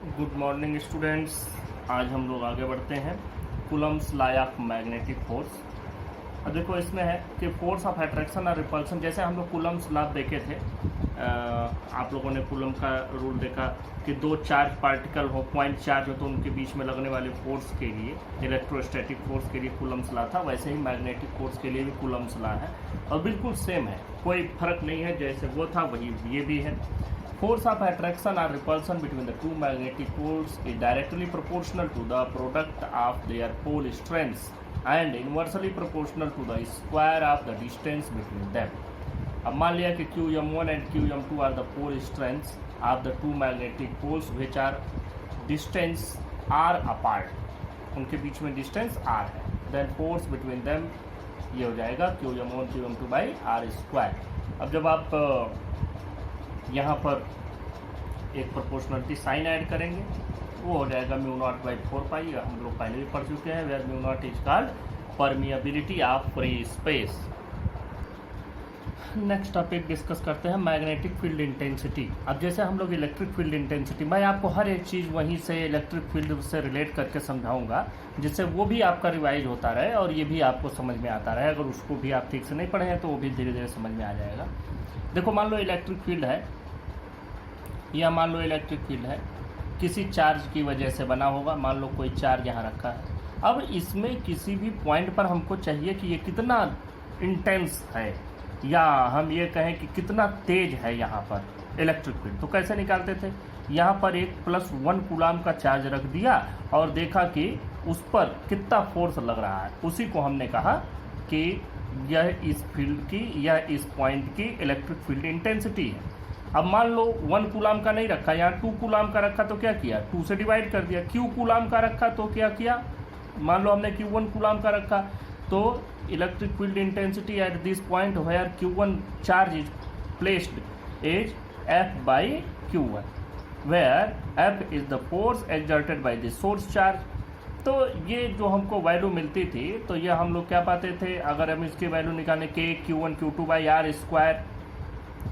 Good morning students. आज हम लोग आगे बढ़ते हैं Coulomb's law of magnetic force. अब देखो इसमें है कि फोर्स ऑफ अट्रैक्शन और रिपल्सन, जैसे हम लोग कूलम्स लॉ देखे थे। आप लोगों ने कूलम का रूल देखा कि दो चार्ज पार्टिकल हो, पॉइंट चार्ज हो, तो उनके बीच में लगने वाले फोर्स के लिए, इलेक्ट्रोस्टैटिक फोर्स के लिए कूलम्स लॉ था। वैसे ही मैग्नेटिक फोर्स के लिए भी कूलम्स लॉ है और बिल्कुल सेम है, कोई फर्क नहीं है। जैसे वो था वही ये भी है। Force of attraction or repulsion between the two magnetic poles is directly proportional to the product of their pole strengths and inversely proportional to the square of the distance between them. अब मान लिया कि QM1 and QM2 are the pole strengths of the two magnetic poles which are distance r apart. उनके बीच में distance r है। Then force between them ये हो जाएगा QM1 QM2 by r square। अब जब आप यहाँ पर एक प्रोपोर्शनलिटी साइन ऐड करेंगे, वो हो जाएगा म्यू नॉट बाई 4 पाई। हम लोग पहले भी पढ़ चुके हैं, where mu naught is called permeability of free space. Next topic discuss करते हैं मैग्नेटिक फील्ड इंटेंसिटी। अब जैसे हम लोग इलेक्ट्रिक फील्ड इंटेंसिटी, मैं आपको हर एक चीज़ वहीं से इलेक्ट्रिक फील्ड से रिलेट करके समझाऊंगा, जिससे वो भी आपका रिवाइज होता रहे और ये भी आपको समझ में आता रहे। अगर उसको भी आप ठीक से नहीं पढ़े हैं तो वो भी धीरे धीरे समझ में आ जाएगा। देखो मान लो इलेक्ट्रिक फील्ड है, या मान लो इलेक्ट्रिक फील्ड है, किसी चार्ज की वजह से बना होगा। मान लो कोई चार्ज यहाँ रखा है। अब इसमें किसी भी पॉइंट पर हमको चाहिए कि ये कितना इंटेंस है, या हम ये कहें कि कितना तेज है यहाँ पर इलेक्ट्रिक फील्ड। तो कैसे निकालते थे, यहाँ पर एक +1 कूलाम का चार्ज रख दिया और देखा कि उस पर कितना फोर्स लग रहा है। उसी को हमने कहा कि यह इस फील्ड की या इस पॉइंट की इलेक्ट्रिक फील्ड इंटेंसिटी है। अब मान लो 1 कूलाम का नहीं रखा, यहाँ 2 कूलाम का रखा, तो क्या किया, 2 से डिवाइड कर दिया। Q कूलाम का रखा तो क्या किया, मान लो हमने Q1 कूलाम का रखा, तो electric field intensity at this point where Q1 charge is placed is F/Q1 where F is the force exerted by the source charge. तो ये जो हमको वैल्यू मिलती थी, तो ये हम लोग क्या पाते थे, अगर हम इसकी वैल्यू निकालें K Q1 Q2 by R square,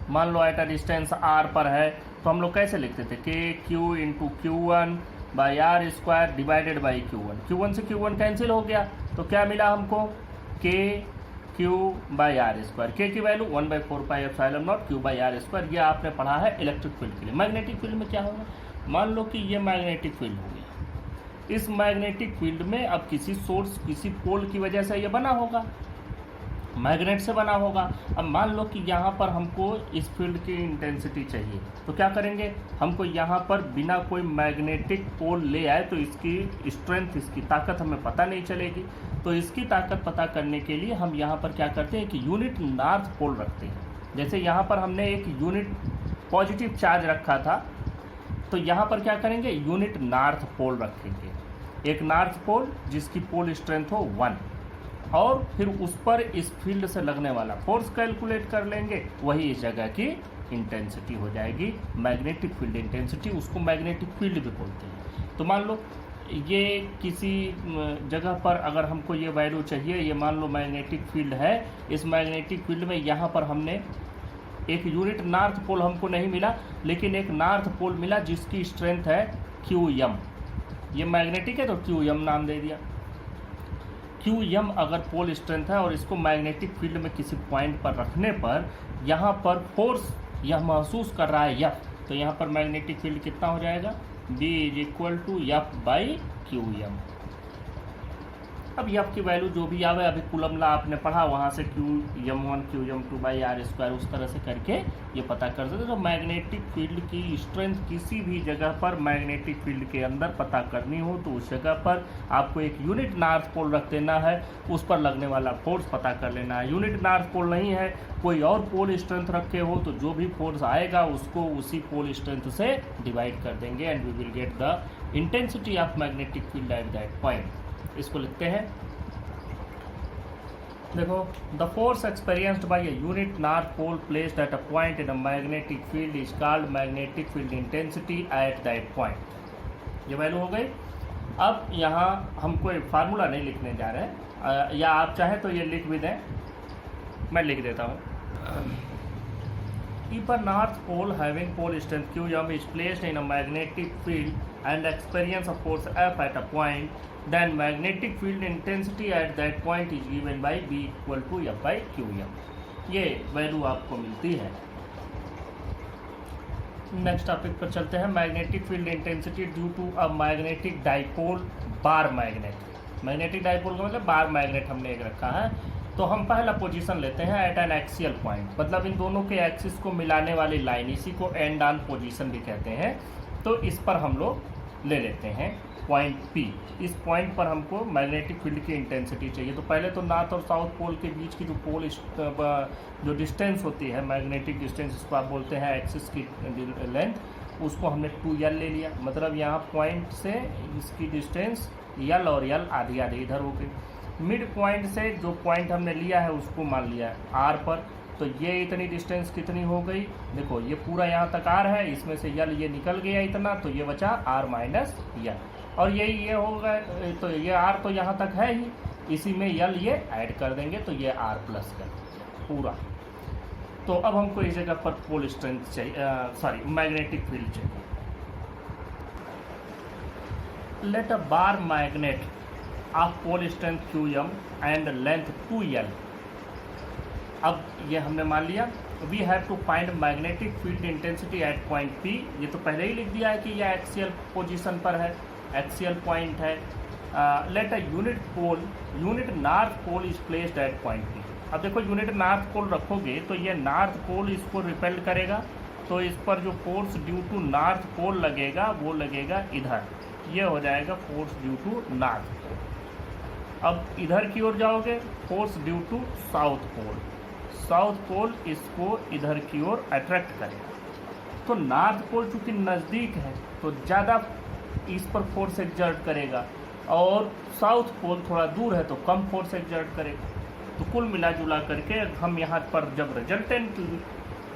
मान लो एट अ डिस्टेंस R पर है, तो हम लोग कैसे लिखते थे, KQ into Q1 by R square divided by Q1। Q1 से Q1 कैंसिल हो गया, तो क्या मिला हमको, KQ by R square. K की value 1/4 pi epsilon not Q by R square. ये आपने पढ़ा है इलेक्ट्रिक फील्ड के लिए। मैग्नेटिक फील्ड में क्या होगा, मान लो कि ये मैग्नेटिक फील्ड हो गया। इस मैग्नेटिक फील्ड में अब किसी सोर्स, किसी पोल की वजह से ये बना होगा, मैग्नेट से बना होगा। अब मान लो कि यहाँ पर हमको इस फील्ड की इंटेंसिटी चाहिए, तो क्या करेंगे, हमको यहाँ पर बिना कोई मैग्नेटिक पोल ले आए तो इसकी स्ट्रेंथ, इसकी ताकत हमें पता नहीं चलेगी। तो इसकी ताकत पता करने के लिए हम यहाँ पर क्या करते हैं कि यूनिट नॉर्थ पोल रखते हैं। जैसे यहाँ पर हमने एक यूनिट पॉजिटिव चार्ज रखा था, तो यहाँ पर क्या करेंगे, यूनिट नॉर्थ पोल रखेंगे। एक नॉर्थ पोल जिसकी पोल स्ट्रेंथ हो 1, और फिर उस पर इस फील्ड से लगने वाला फोर्स कैलकुलेट कर लेंगे, वही इस जगह की इंटेंसिटी हो जाएगी, मैग्नेटिक फील्ड इंटेंसिटी। उसको मैग्नेटिक फील्ड भी बोलते हैं। तो मान लो ये किसी जगह पर अगर हमको ये वैल्यू चाहिए, ये मान लो मैग्नेटिक फील्ड है, इस मैग्नेटिक फील्ड में यहाँ पर हमने एक यूनिट नॉर्थ पोल हमको नहीं मिला, लेकिन एक नॉर्थ पोल मिला जिसकी स्ट्रेंथ है QM। ये मैग्नेटिक है तो QM नाम दे दिया। QM अगर पोल स्ट्रेंथ है और इसको मैग्नेटिक फील्ड में किसी पॉइंट पर रखने पर यहाँ पर फोर्स यह महसूस कर रहा है F, तो यहाँ पर मैग्नेटिक फील्ड कितना हो जाएगा, B = F/QM। अब F की वैल्यू जो भी आवे, अभी कूलम लॉ आपने पढ़ा, वहाँ से QM1 QM2 by R square उस तरह से करके ये पता कर सकते। तो मैग्नेटिक फील्ड की स्ट्रेंथ किसी भी जगह पर मैग्नेटिक फील्ड के अंदर पता करनी हो, तो उस जगह पर आपको एक यूनिट नॉर्थ पोल रख देना है, उस पर लगने वाला फोर्स पता कर लेना है। यूनिट नॉर्थ पोल नहीं है, कोई और पोल स्ट्रेंथ रखे हो, तो जो भी फोर्स आएगा उसको उसी पोल स्ट्रेंथ से डिवाइड कर देंगे and we will get the intensity of magnetic field at that point. इसको लिखते हैं, देखो, the force experienced by a unit north pole placed at a point in a magnetic field is called magnetic field intensity at that point. ये value हो गई। अब यहाँ हम कोई फार्मूला नहीं लिखने जा रहे हैं, या आप चाहें तो ये लिख भी दें, मैं लिख देता हूँ। If a north pole having pole strength QM is placed in a magnetic field and experience a force F at a point, then magnetic field intensity at that point is given by B equal to F by QM. ये value आपको मिलती है। Next topic पर चलते हैं, magnetic field intensity due to a magnetic dipole bar magnet. Magnetic dipole का मतलब bar magnet हमने एक रखा है। तो हम पहला पोजीशन लेते हैं एट एन एक्सियल पॉइंट, मतलब इन दोनों के एक्सिस को मिलाने वाली लाइन, इसी को एंड ऑन पोजीशन भी कहते हैं। तो इस पर हम लोग ले लेते हैं पॉइंट P। इस पॉइंट पर हमको मैग्नेटिक फील्ड की इंटेंसिटी चाहिए। तो पहले तो नॉर्थ और साउथ पोल के बीच की जो पोल जो डिस्टेंस होती है, मैग्नेटिक डिस्टेंस, इसको आप बोलते हैं एक्सिस की लेंथ, उसको हमने 2L ले लिया। मतलब यहाँ पॉइंट से इसकी डिस्टेंस L और L आधी आधी इधर हो गई। मिड पॉइंट से जो पॉइंट हमने लिया है उसको मान लिया R पर, तो ये इतनी डिस्टेंस कितनी हो गई, देखो ये पूरा यहाँ तक R है, इसमें से L ये निकल गया इतना, तो ये बचा R माइनस L, और यही ये होगा। तो ये R तो यहाँ तक है ही, इसी में L ये ऐड कर देंगे, तो ये R प्लस कर पूरा। तो अब हमको इस जगह पर पोल स्ट्रेंथ चाहिए, मैग्नेटिक फील्ड चाहिए। Let a bar magnet of pole strength QM and length 2L। अब ये हमने मान लिया। We have to find magnetic field intensity at point P। ये तो पहले ही लिख दिया है कि यह एक्सियल पोजीशन पर है, एक्सियल पॉइंट है। Let a unit north pole is placed at point P। अब देखो यूनिट नॉर्थ पोल रखोगे तो ये नॉर्थ पोल इसको रिपेल करेगा, तो इस पर जो force due to north pole लगेगा वो लगेगा इधर, ये हो जाएगा force due to north pole. अब इधर की ओर जाओगे, force due to south pole, south pole इसको इधर की ओर अट्रैक्ट करेगा। तो नॉर्थ पोल चूँकि नज़दीक है तो ज़्यादा इस पर फोर्स एग्जर्ट करेगा, और साउथ पोल थोड़ा दूर है तो कम फोर्स एग्जर्ट करेगा। तो कुल मिला जुला करके हम यहाँ पर जब रिजल्टेंट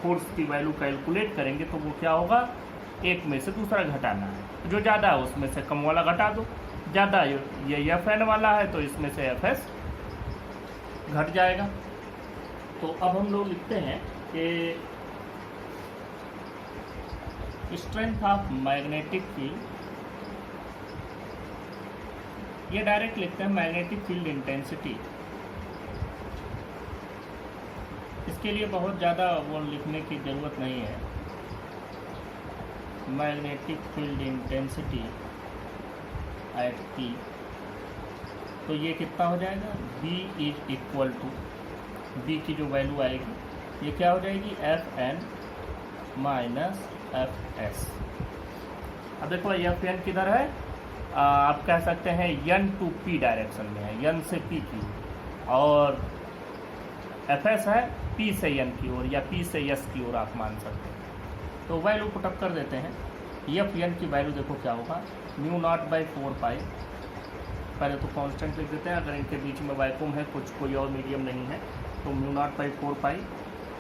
फोर्स की वैल्यू कैलकुलेट करेंगे तो वो क्या होगा, एक में से दूसरा घटाना है, जो ज़्यादा है उसमें से कम वाला घटा दो। ज़्यादा ये FN वाला है तो इसमें से FS घट जाएगा। तो अब हम लोग लिखते हैं कि स्ट्रेंथ ऑफ मैग्नेटिक फील्ड, ये डायरेक्ट लिखते हैं मैग्नेटिक फील्ड इंटेंसिटी। इसके लिए बहुत ज़्यादा वो लिखने की ज़रूरत नहीं है। Magnetic field intensity at P, तो ये कितना हो जाएगा, B is equal to, B की जो वैल्यू आएगी ये क्या हो जाएगी, FN माइनस FS। अब देखो FN किधर है, आप कह सकते हैं N टू P डायरेक्शन में है, N से P की, और FS है P से N की ओर या P से S की ओर आप मान सकते हैं। तो वैल्यू पुटअप कर देते हैं। FN की वैल्यू देखो क्या होगा, μ0/4π, पहले तो कांस्टेंट लिख देते हैं, अगर इनके बीच में वैक्यूम है, कुछ कोई और मीडियम नहीं है, तो μ0/4π।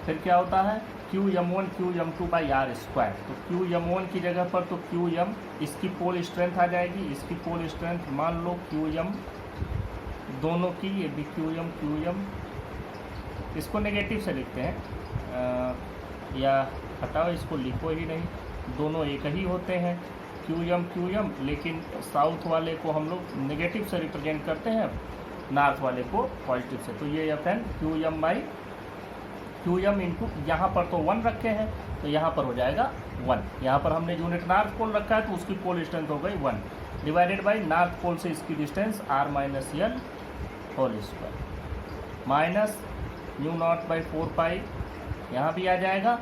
फिर क्या होता है QM1 QM2/r²। तो QM1 की जगह पर तो QM इसकी पोल स्ट्रेंथ आ जाएगी, इसकी पोल स्ट्रेंथ मान लो QM दोनों की, ये भी QM, इसको नेगेटिव से लिखते हैं, या हटाओ इसको लिखो ही नहीं, दोनों एक ही होते हैं QM, लेकिन साउथ वाले को हम लोग नेगेटिव से रिप्रेजेंट करते हैं, नॉर्थ वाले को पॉजिटिव से। तो ये FN QM इंटू, यहाँ पर तो 1 रखे हैं तो यहाँ पर हो जाएगा 1। यहाँ पर हमने यूनिट नॉर्थ पोल रखा है तो उसकी पोल स्ट्रेंथ हो गई 1, डिवाइडेड बाई नॉर्थ पोल से इसकी distance R minus L whole square, minus μ0/4π यहाँ भी आ जाएगा,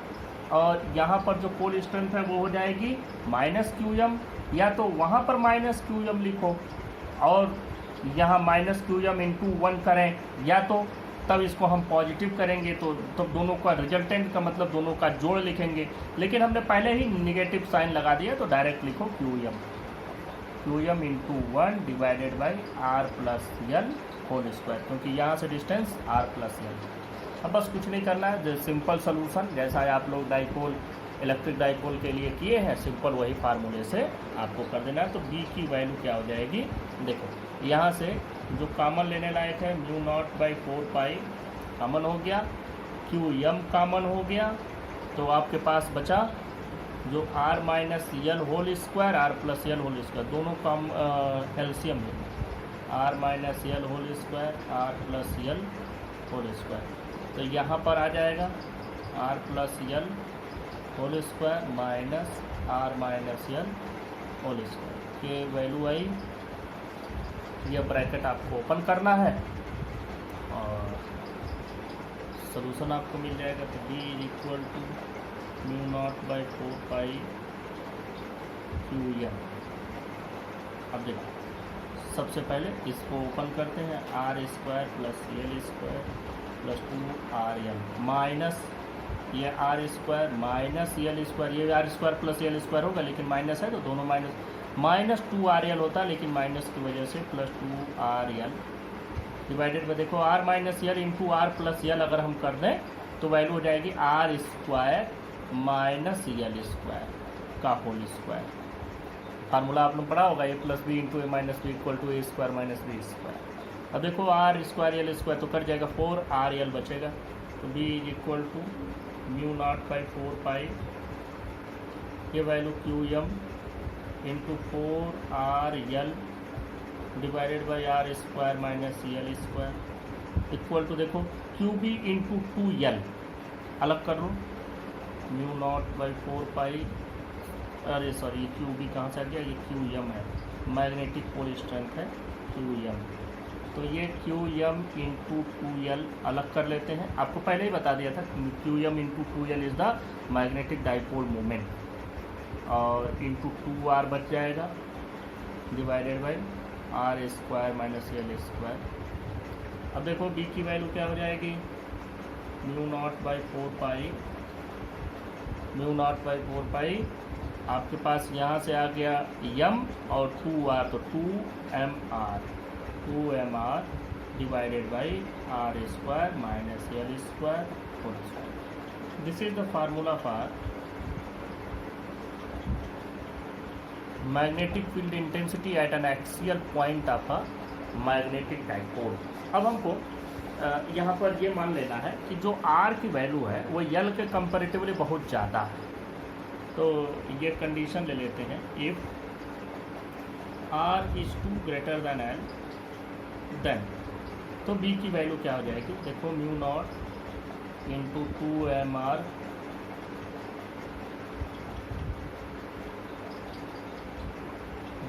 और यहाँ पर जो पोल स्ट्रेंथ है वो हो जाएगी माइनस QM, या तो वहाँ पर माइनस QM लिखो और यहाँ माइनस QM इंटू 1 करें, या तो तब इसको हम पॉजिटिव करेंगे तो दोनों का रिजल्टेंट का मतलब दोनों का जोड़ लिखेंगे। लेकिन हमने पहले ही निगेटिव साइन लगा दिया तो डायरेक्ट लिखो QM into 1 divided by R plus L whole square, क्योंकि यहाँ से डिस्टेंस R प्लस L। अब बस कुछ नहीं करना है, सिंपल सोल्यूशन जैसा आप लोग डाइपोल, इलेक्ट्रिक डाइपोल के लिए किए हैं, सिंपल वही फार्मूले से आपको कर देना है। तो B की वैल्यू क्या हो जाएगी, देखो यहाँ से जो कॉमन लेने लायक है μ0/4π कॉमन हो गया, QM कॉमन हो गया, तो आपके पास बचा जो R minus L whole square, R plus L whole square, दोनों का एलसीएम लेंगे, R minus L whole square, R plus L whole square. तो यहाँ पर आ जाएगा R plus L whole square minus R minus L whole square के value आई। यह ब्रैकेट आपको ओपन करना है और सॉल्यूशन आपको मिल जाएगा। तो b is equal to mu naught by 4 pi Q M. अब देखो सबसे पहले इसको ओपन करते हैं, R square plus L square plus 2rl minus ये R square minus L square, ये R square plus L square होगा लेकिन माइनस है तो दोनों माइनस 2rl होता है, लेकिन माइनस की वजह से प्लस 2rl डिवाइडेड में देखो R minus L into R plus L अगर हम कर दें तो वैल्यू हो जाएगी R square minus L square का होल स्क्वायर। फार्मूला आपने पढ़ा होगा A plus B into A minus B equal to A square minus B square. अब देखो आर स्क्वायर यल स्क्वायर तो कट जाएगा, 4rl बचेगा। तो B is equal to mu naught by 4 pi ये value Q M into 4rl divided by R square minus L square equal to देखो Q B into 2l अलग कर लो, म्यू नॉट बाई 4 पाई, अरे sorry ये Q B कहाँ से आ गया, ये क्यू एम है, मैग्नेटिक पोल स्ट्रेंथ है क्यू एम। तो ये क्यू एम इंटू 2l अलग कर लेते हैं। आपको पहले ही बता दिया था Q M into 2l is the magnetic dipole moment, और इंटू 2r बच जाएगा divided by R square minus L square. अब देखो b की वैल्यू क्या हो जाएगी, म्यू नॉट बाई 4 पाई आपके पास यहाँ से आ गया m और 2r, तो 2mr divided by R square minus L square whole square. This is the formula for magnetic field intensity at an axial point of a magnetic dipole. अब हमको यहाँ पर ये मान लेना है कि जो r की वैल्यू है वो l के कंपैरेटिवली बहुत ज़्यादा है। तो ये कंडीशन ले लेते हैं, if r is too greater than l then, तो b की वैल्यू क्या हो जाएगी, देखो mu naught into 2mr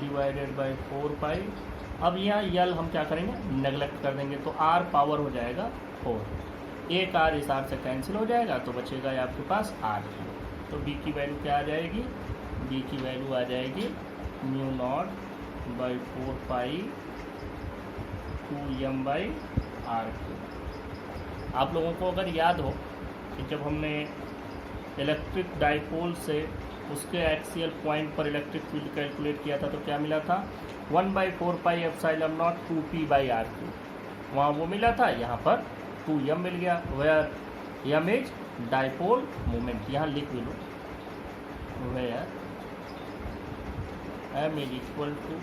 divided by 4 pi. अब यहाँ यल हम क्या करेंगे, नेगलेक्ट कर देंगे, तो r पावर हो जाएगा 4, एक r इस r से कैंसिल हो जाएगा तो बचेगा ये आपके पास r। तो b की वैल्यू क्या आ जाएगी, b की वैल्यू आ जाएगी mu naught by 4 pi 2m by r। आप लोगों को अगर याद हो कि जब हमने इलेक्ट्रिक डाइपोल से उसके एक्सियल पॉइंट पर इलेक्ट्रिक फील्ड कैलकुलेट किया था तो क्या मिला था, 1/4 pi epsilon naught 2p by R Q, वहाँ वो मिला था, यहाँ पर 2m मिल गया, where m is dipole moment. यहाँ लिख भी लो, where m is equal to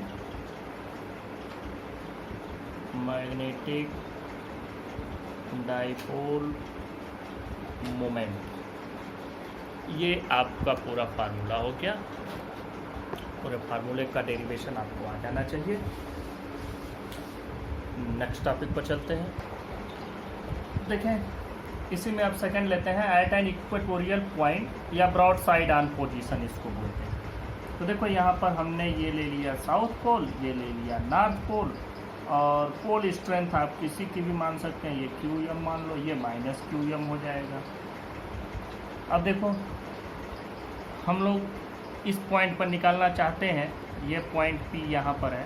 magnetic dipole moment. ये आपका पूरा फार्मूला हो गया, पूरे फार्मूले का डेरिवेशन आपको आ जाना चाहिए। नेक्स्ट टॉपिक पर चलते हैं। देखें इसी में आप सेकंड लेते हैं, एट एन इक्वेटोरियल पॉइंट या ब्रॉड साइड ऑन पोजीशन इसको बोलते हैं। तो देखो यहाँ पर हमने ये ले लिया साउथ पोल, ये ले लिया नॉर्थ पोल, और पोल स्ट्रेंथ आप किसी की भी मान सकते हैं, ये QM मान लो, ये माइनस QM हो जाएगा। अब देखो हम लोग इस पॉइंट पर निकालना चाहते हैं, ये पॉइंट P यहाँ पर है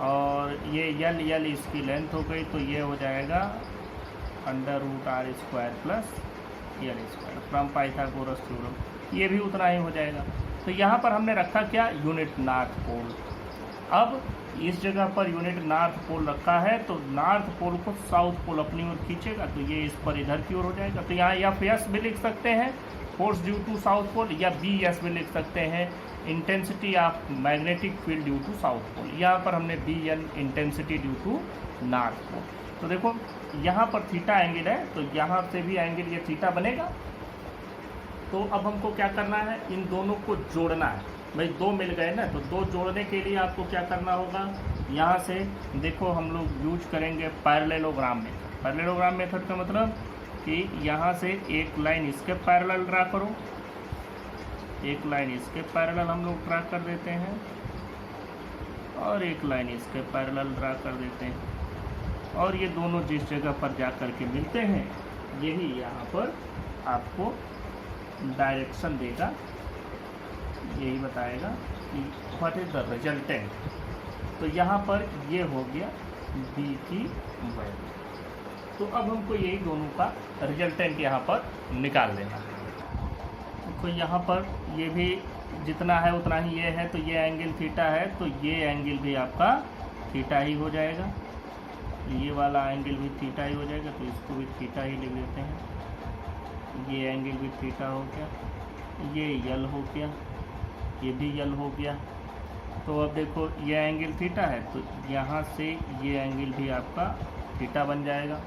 और ये L इसकी लेंथ हो गई, तो ये हो जाएगा √r square plus L square from Pythagoras theorem, ये भी उतना ही हो जाएगा। तो यहाँ पर हमने रखा क्या, यूनिट नॉर्थ पोल। अब इस जगह पर यूनिट नॉर्थ पोल रखा है तो नॉर्थ पोल को साउथ पोल अपनी ओर खींचेगा, तो ये इस पर इधर की ओर हो जाएगा। तो यहाँ FS भी लिख सकते हैं, force due to south pole, या BS भी लिख सकते हैं, intensity of magnetic field due to south pole. यहाँ पर हमने BN intensity due to north pole. तो देखो यहाँ पर थीटा एंगल है, तो यहाँ से भी एंगल ये थीटा बनेगा, तो अब हमको क्या करना है, इन दोनों को जोड़ना है। भाई दो मिल गए ना, तो दो जोड़ने के लिए आपको क्या करना होगा, यहाँ से देखो हम लोग यूज करेंगे पैरेललोग्राम मेथड। पैरेललोग्राम मेथड का मतलब कि यहाँ से एक लाइन इसके पैरेलल ड्रा करो, एक लाइन इसके पैरेलल हम लोग ड्रा कर देते हैं और एक लाइन इसके पैरेलल ड्रा कर देते हैं, और ये दोनों जिस जगह पर जा कर के मिलते हैं यही यहाँ पर आपको डायरेक्शन देगा, यही बताएगा कि व्हाट इज द रिजल्टेंट। तो यहाँ पर ये हो गया बी की वैल्यू। तो अब हमको यही दोनों का रिजल्टेंट यहाँ पर निकाल लेना है। तो यहाँ पर ये भी जितना है उतना ही ये है, तो ये एंगल थीटा है, तो ये एंगल भी आपका थीटा ही हो जाएगा, ये वाला एंगल भी थीटा ही हो जाएगा, तो इसको भी थीटा ही लिख देते हैं। ये एंगल भी थीटा हो गया, ये यल हो गया, ये भी यल हो गया। तो अब देखो ये एंगल थीटा है, तो यहाँ से ये एंगल भी आपका थीटा बन जाएगा।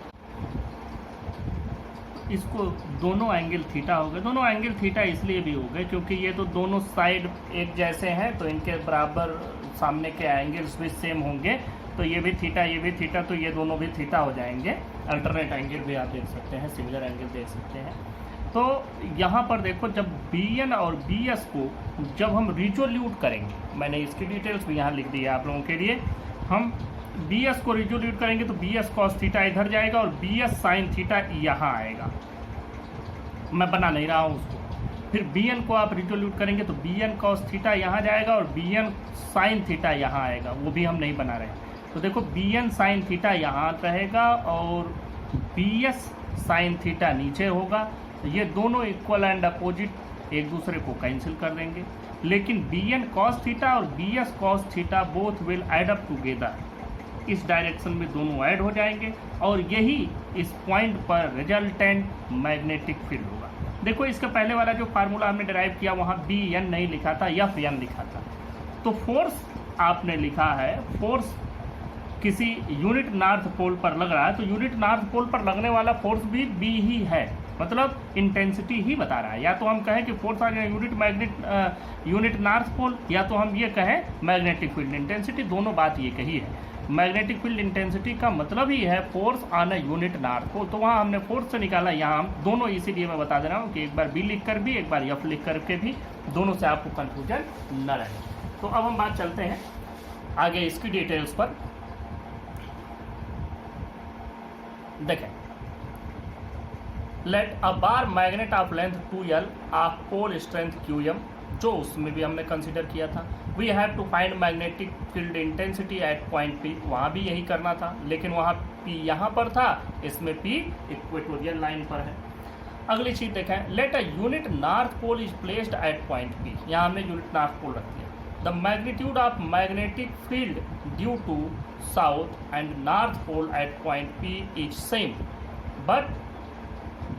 इसको दोनों एंगल थीटा हो गए। दोनों एंगल थीटा इसलिए भी हो गए क्योंकि ये तो दोनों साइड एक जैसे हैं, तो इनके बराबर सामने के एंगल्स भी सेम होंगे, तो ये भी थीटा ये भी थीटा, तो ये दोनों भी थीटा हो जाएंगे। अल्टरनेट एंगल भी आप देख सकते हैं, सिमिलर एंगल देख सकते हैं। तो यहाँ पर देखो जब BN और BS को जब हम रिजोल्यूट करेंगे, मैंने इसकी डिटेल्स भी यहाँ लिख दी है आप लोगों के लिए, हम BS को रिजोल्यूट करेंगे तो BS cos थीटा इधर जाएगा और BS sin थीटा यहाँ आएगा। मैं बना नहीं रहा हूँ उसको। फिर BN को आप रिजोल्यूट करेंगे तो BN cos थीटा यहाँ जाएगा और BN sin थीटा यहाँ आएगा, वो भी हम नहीं बना रहे। तो देखो BN sin थीटा यहाँ रहेगा और BS sin थीटा नीचे होगा। तो ये दोनों इक्वल एंड अपोजिट एक दूसरे को कैंसिल कर देंगे, लेकिन BN cos थीटा और BS cos theta both will add up together, इस डायरेक्शन में दोनों ऐड हो जाएंगे और यही इस पॉइंट पर रिजल्टेंट मैग्नेटिक फील्ड होगा। देखो इसका पहले वाला जो फार्मूला हमने डिराइव किया वहाँ BN नहीं लिखा था, FN लिखा था। तो फोर्स आपने लिखा है, फोर्स किसी यूनिट नॉर्थ पोल पर लग रहा है, तो यूनिट नॉर्थ पोल पर लगने वाला फोर्स भी B ही है, मतलब इंटेंसिटी ही बता रहा है। या तो हम कहें कि फोर्स आ गया यूनिट नॉर्थ पोल, या तो हम ये कहें मैग्नेटिक फील्ड इंटेंसिटी, दोनों बात ये कही है। मैग्नेटिक फील्ड इंटेंसिटी का मतलब ही है force on a unit north pole, तो वहाँ हमने फोर्स से निकाला, यहाँ हम दोनों, इसीलिए मैं बता दे रहा हूँ कि एक बार B लिख कर भी एक बार F लिख कर के भी, दोनों से आपको कंफ्यूजन न रहे। तो अब हम बात चलते हैं आगे इसकी डिटेल्स पर। देखें, let a bar magnet of length 2L of pole strength QM, जो उसमें भी हमने कंसिडर किया था। We have to find magnetic field intensity at point P, वहाँ भी यही करना था, लेकिन वहाँ P यहाँ पर था, इसमें P इक्वेटोरियल लाइन पर है। अगली चीज देखें, let a unit north pole is placed at point P, यहाँ हमने यूनिट नॉर्थ पोल रख दिया। The magnitude of magnetic field due to south and north pole at point P is same but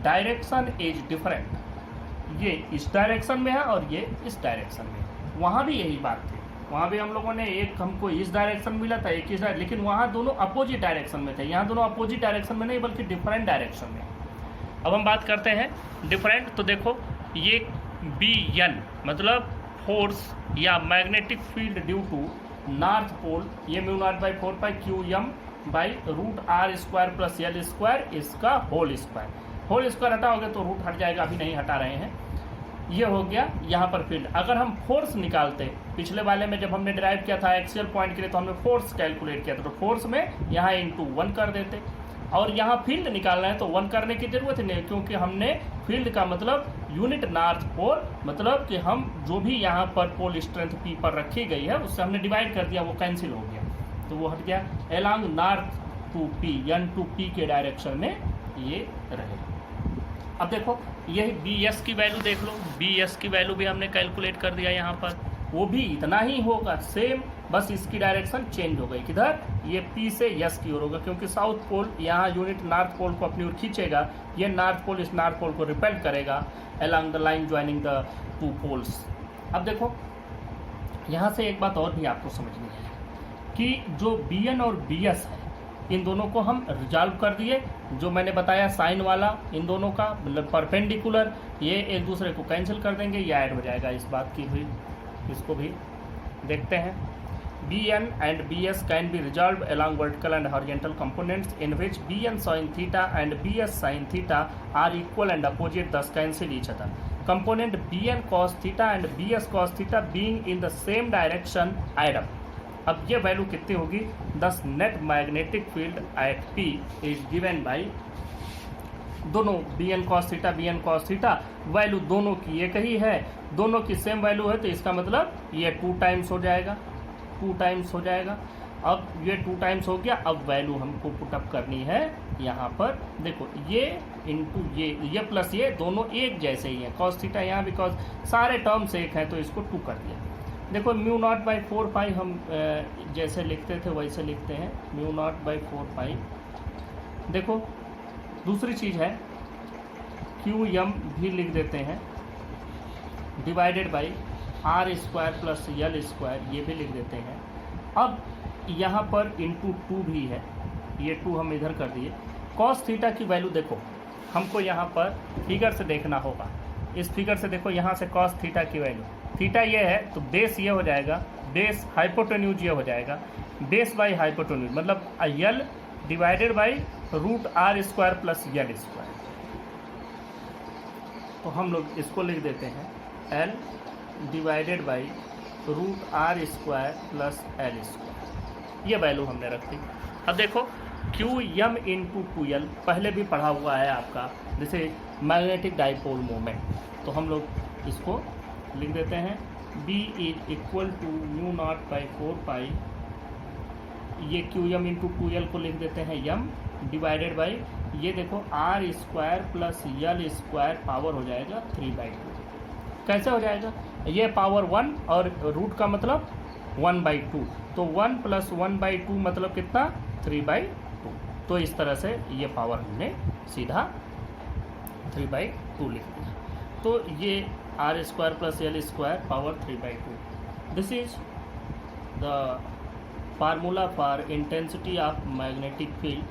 direction is different. ये इस direction में है और ये इस डायरेक्शन में है। वहाँ भी यही बात थी, वहाँ भी हम लोगों ने एक हमको इस डायरेक्शन मिला था, एक इस, लेकिन वहाँ दोनों अपोजिट डायरेक्शन में थे, यहाँ दोनों अपोजिट डायरेक्शन में नहीं बल्कि डिफरेंट डायरेक्शन में। अब हम बात करते हैं डिफरेंट, तो देखो ये BN मतलब फोर्स या magnetic field due to north pole, ये μ0/4πQM by √R² plus L², इसका होल स्क्वायर हटाओगे तो रूट हट जाएगा, अभी नहीं हटा रहे हैं। ये हो गया यहाँ पर फील्ड। अगर हम फोर्स निकालते, पिछले वाले में जब हमने डिराइव किया था एक्सियल पॉइंट के लिए, तो हमने फोर्स कैलकुलेट किया था, तो फोर्स में यहाँ इंटू 1 कर देते, और यहाँ फील्ड निकालना है तो 1 करने की जरूरत ही नहीं, क्योंकि हमने फील्ड का मतलब यूनिट नॉर्थ पोल, मतलब कि हम जो भी यहाँ पर पोल स्ट्रेंथ P पर रखी गई है उससे हमने डिवाइड कर दिया, वो कैंसिल हो गया, तो वो हट गया। Along north to P, N to P के डायरेक्शन में ये रहेगा। अब देखो यही BS की वैल्यू देख लो, BS की वैल्यू भी हमने कैलकुलेट कर दिया यहाँ पर, वो भी इतना ही होगा सेम, बस इसकी डायरेक्शन चेंज हो गई, किधर, ये P से S की ओर होगा, क्योंकि साउथ पोल यहाँ यूनिट नॉर्थ पोल को अपनी ओर खींचेगा, ये नॉर्थ पोल इस नॉर्थ पोल को रिपेल करेगा along the line joining the two poles. अब देखो यहाँ से एक बात और भी आपको समझनी है कि जो BN और BS है, इन दोनों को हम रिजॉल्व कर दिए, जो मैंने बताया साइन वाला इन दोनों का मतलब परपेंडिकुलर, ये एक दूसरे को कैंसिल कर देंगे, ये ऐड हो जाएगा। इस बात की भी इसको भी देखते हैं। Bn and Bs can be resolved along vertical and horizontal components in which Bn sin theta and Bs sin theta are equal and opposite, thus cancel each other. Component Bn cos theta and Bs cos theta being in the same direction add up. अब ये value कितनी होगी? Thus net magnetic field at P is given by दोनों Bn cos theta Bn cos theta, value दोनों की एक ही है, दोनों की सेम वैल्यू है, तो इसका मतलब ये 2 टाइम्स हो जाएगा, 2 टाइम्स हो जाएगा। अब ये 2 टाइम्स हो गया। अब वैल्यू हमको पुटअप करनी है यहाँ पर। देखो ये इंटू ये प्लस ये दोनों एक जैसे ही हैं, कॉस थीटा यहाँ बिकॉज सारे टर्म्स एक हैं तो इसको 2 कर दिया। देखो म्यू नॉट बाई 4 पाई हम जैसे लिखते थे वैसे लिखते हैं, म्यू नॉट बाई 4 पाई। देखो दूसरी चीज़ है क्यू एम भी लिख देते हैं, divided by R square plus L square, ये भी लिख देते हैं। अब यहाँ पर इंटू 2 भी है, ये 2 हम इधर कर दिए। कॉस थीटा की वैल्यू देखो हमको यहाँ पर फिगर से देखना होगा, इस फिगर से देखो यहाँ से कॉस थीटा की वैल्यू, थीटा ये है तो बेस ये हो जाएगा, बेस हाइपोटेन्यूज ये हो जाएगा, बेस बाई हाइपोटेन्यूज मतलब L divided by root R square plus L square. तो हम लोग इसको लिख देते हैं L divided by root R square plus L square, ये वैल्यू हमने रख दी। अब देखो क्यू एम इंटू 2L पहले भी पढ़ा हुआ है आपका, जैसे मैग्नेटिक डाइपोल मोमेंट, तो हम लोग इसको लिख देते हैं B is equal to mu naught by 4 pi, ये क्यू एम इंटू 2L को लिख देते हैं एम डिवाइडेड बाई ये देखो R square plus L square power हो जाएगा 3/2। कैसे हो जाएगा? ये पावर 1 और रूट का मतलब 1/2, तो 1 प्लस 1/2 मतलब कितना? 3/2। तो इस तरह से ये पावर हमने सीधा 3/2 लिख दिया। तो ये R square plus L square power 3/2। This is the formula for intensity of magnetic field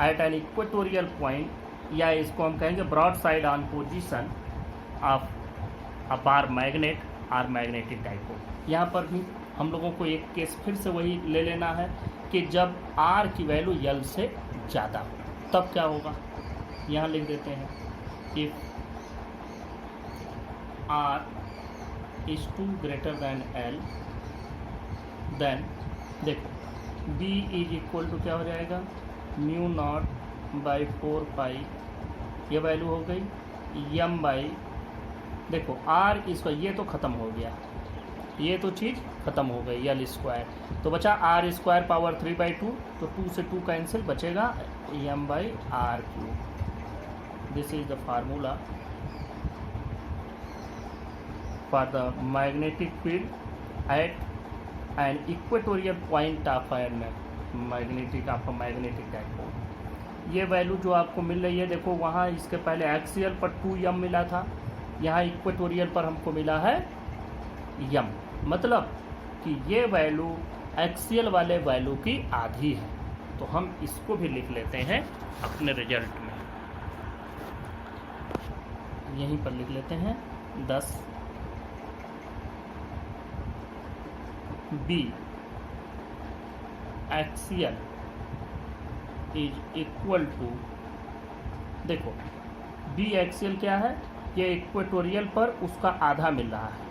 at an equatorial point, या इसको हम कहेंगे broad side on position of a bar magnet और मैग्नेटिक डाइपोल। यहाँ पर भी हम लोगों को एक केस फिर से वही ले लेना है कि जब आर की वैल्यू यल से ज़्यादा हो तब क्या होगा। यहाँ लिख देते हैं if R is too greater than L, then देखो B इज इक्वल टू क्या हो जाएगा? म्यू नॉट बाई 4 पाई, ये वैल्यू हो गई एम बाई, देखो आर इसका ये तो ख़त्म हो गया, ये तो चीज़ ख़त्म हो गई यल स्क्वायर, तो बचा आर स्क्वायर पावर 3/2, तो 2 से 2 कैंसिल, बचेगा M by R cube. This is the formula for the magnetic field at an equatorial point of an magnetic dipole. ये वैल्यू जो आपको मिल रही है देखो, वहाँ इसके पहले एक्सियल पर 2m मिला था, यहाँ इक्वेटोरियल पर हमको मिला है m, मतलब कि ये वैल्यू एक्सियल वाले वैल्यू की आधी है। तो हम इसको भी लिख लेते हैं अपने रिजल्ट में, यहीं पर लिख लेते हैं 10 B axial is equal to, देखो B एक्सियल क्या है? ये इक्वेटोरियल पर उसका आधा मिल रहा है,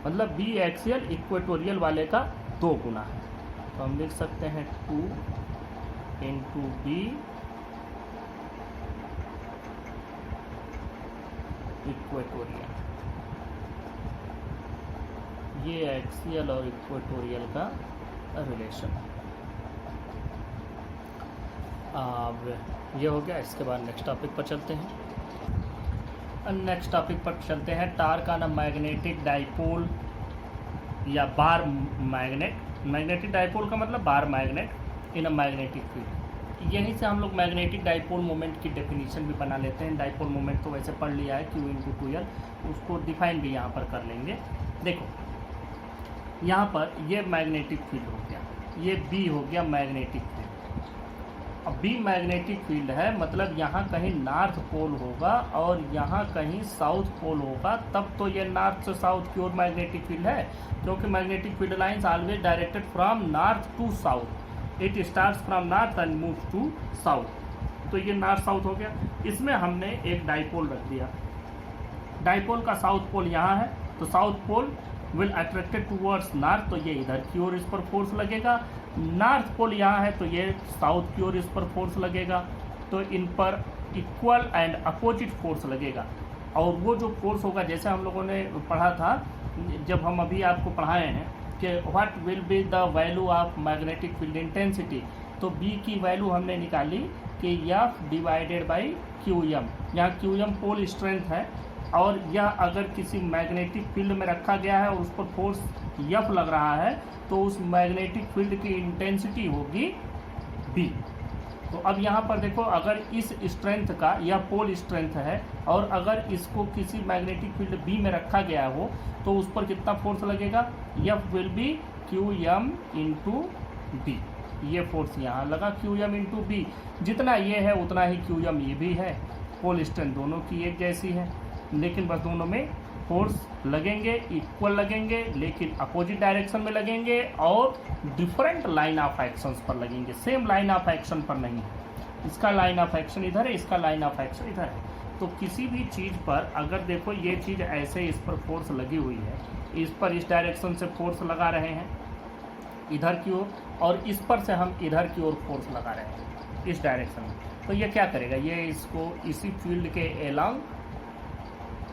मतलब B एक्सियल इक्वेटोरियल वाले का 2 गुना है। तो हम लिख सकते हैं 2 इंटू B इक्वेटोरियल, ये एक्सियल और इक्वेटोरियल का रिलेशन। अब ये हो गया, इसके बाद नेक्स्ट टॉपिक पर चलते हैं। नेक्स्ट टॉपिक पर चलते हैं torque on a magnetic dipole या बार मैग्नेट। मैग्नेटिक डाइपोल का मतलब bar magnet in a magnetic field. यहीं से हम लोग मैग्नेटिक डाइपोल मोमेंट की डेफिनेशन भी बना लेते हैं। डाइपोल मोमेंट तो वैसे पढ़ लिया है Q इंटू 2L, उसको डिफाइन भी यहाँ पर कर लेंगे। देखो यहाँ पर ये मैग्नेटिक फील्ड हो गया, ये B हो गया मैग्नेटिक फील्ड, अब बी मैग्नेटिक फील्ड है, मतलब यहाँ कहीं नॉर्थ पोल होगा और यहाँ कहीं साउथ पोल होगा, तब तो ये नॉर्थ से साउथ की ओर मैग्नेटिक फील्ड है, क्योंकि magnetic field lines always directed from north to south, it starts from north and moves to south. तो ये नॉर्थ साउथ हो गया। इसमें हमने एक डाइपोल रख दिया, डाइपोल का साउथ पोल यहाँ है, तो south pole will attracted towards north, तो ये इधर की ओर इस पर फोर्स लगेगा। नॉर्थ पोल यहाँ है, तो ये साउथ की ओर इस पर फोर्स लगेगा, तो इन पर इक्वल एंड अपोजिट फोर्स लगेगा। और वो जो फोर्स होगा, जैसे हम लोगों ने पढ़ा था, जब हम अभी आपको पढ़ाए हैं कि what will be the value of magnetic field intensity, तो बी की वैल्यू हमने निकाली कि F divided by Q M. यहाँ क्यू एम पोल स्ट्रेंथ है, और यह अगर किसी मैग्नेटिक फील्ड में रखा गया है और उस पर फोर्स एफ लग रहा है, तो उस मैग्नेटिक फील्ड की इंटेंसिटी होगी बी। तो अब यहाँ पर देखो, अगर इस स्ट्रेंथ का, यह पोल स्ट्रेंथ है, और अगर इसको किसी मैग्नेटिक फील्ड बी में रखा गया हो, तो उस पर कितना फोर्स लगेगा, F will be Q M into B. ये फोर्स यहाँ लगा क्यू एम इंटू बी, जितना ये है उतना ही क्यू एम ये भी है। पोल स्ट्रेंथ दोनों की एक जैसी है, लेकिन बस दोनों में फोर्स लगेंगे, इक्वल लगेंगे, लेकिन अपोजिट डायरेक्शन में लगेंगे और डिफरेंट लाइन ऑफ एक्शंस पर लगेंगे, सेम लाइन ऑफ एक्शन पर नहीं है। इसका लाइन ऑफ एक्शन इधर है, इसका लाइन ऑफ एक्शन इधर है। तो किसी भी चीज़ पर अगर देखो ये चीज़ ऐसे इस पर फोर्स लगी हुई है, इस पर इस डायरेक्शन से फोर्स लगा रहे हैं इधर की ओर, और इस पर से हम इधर की ओर फोर्स लगा रहे हैं इस डायरेक्शन में, तो ये क्या करेगा, ये इसको इसी फील्ड के एलॉन्ग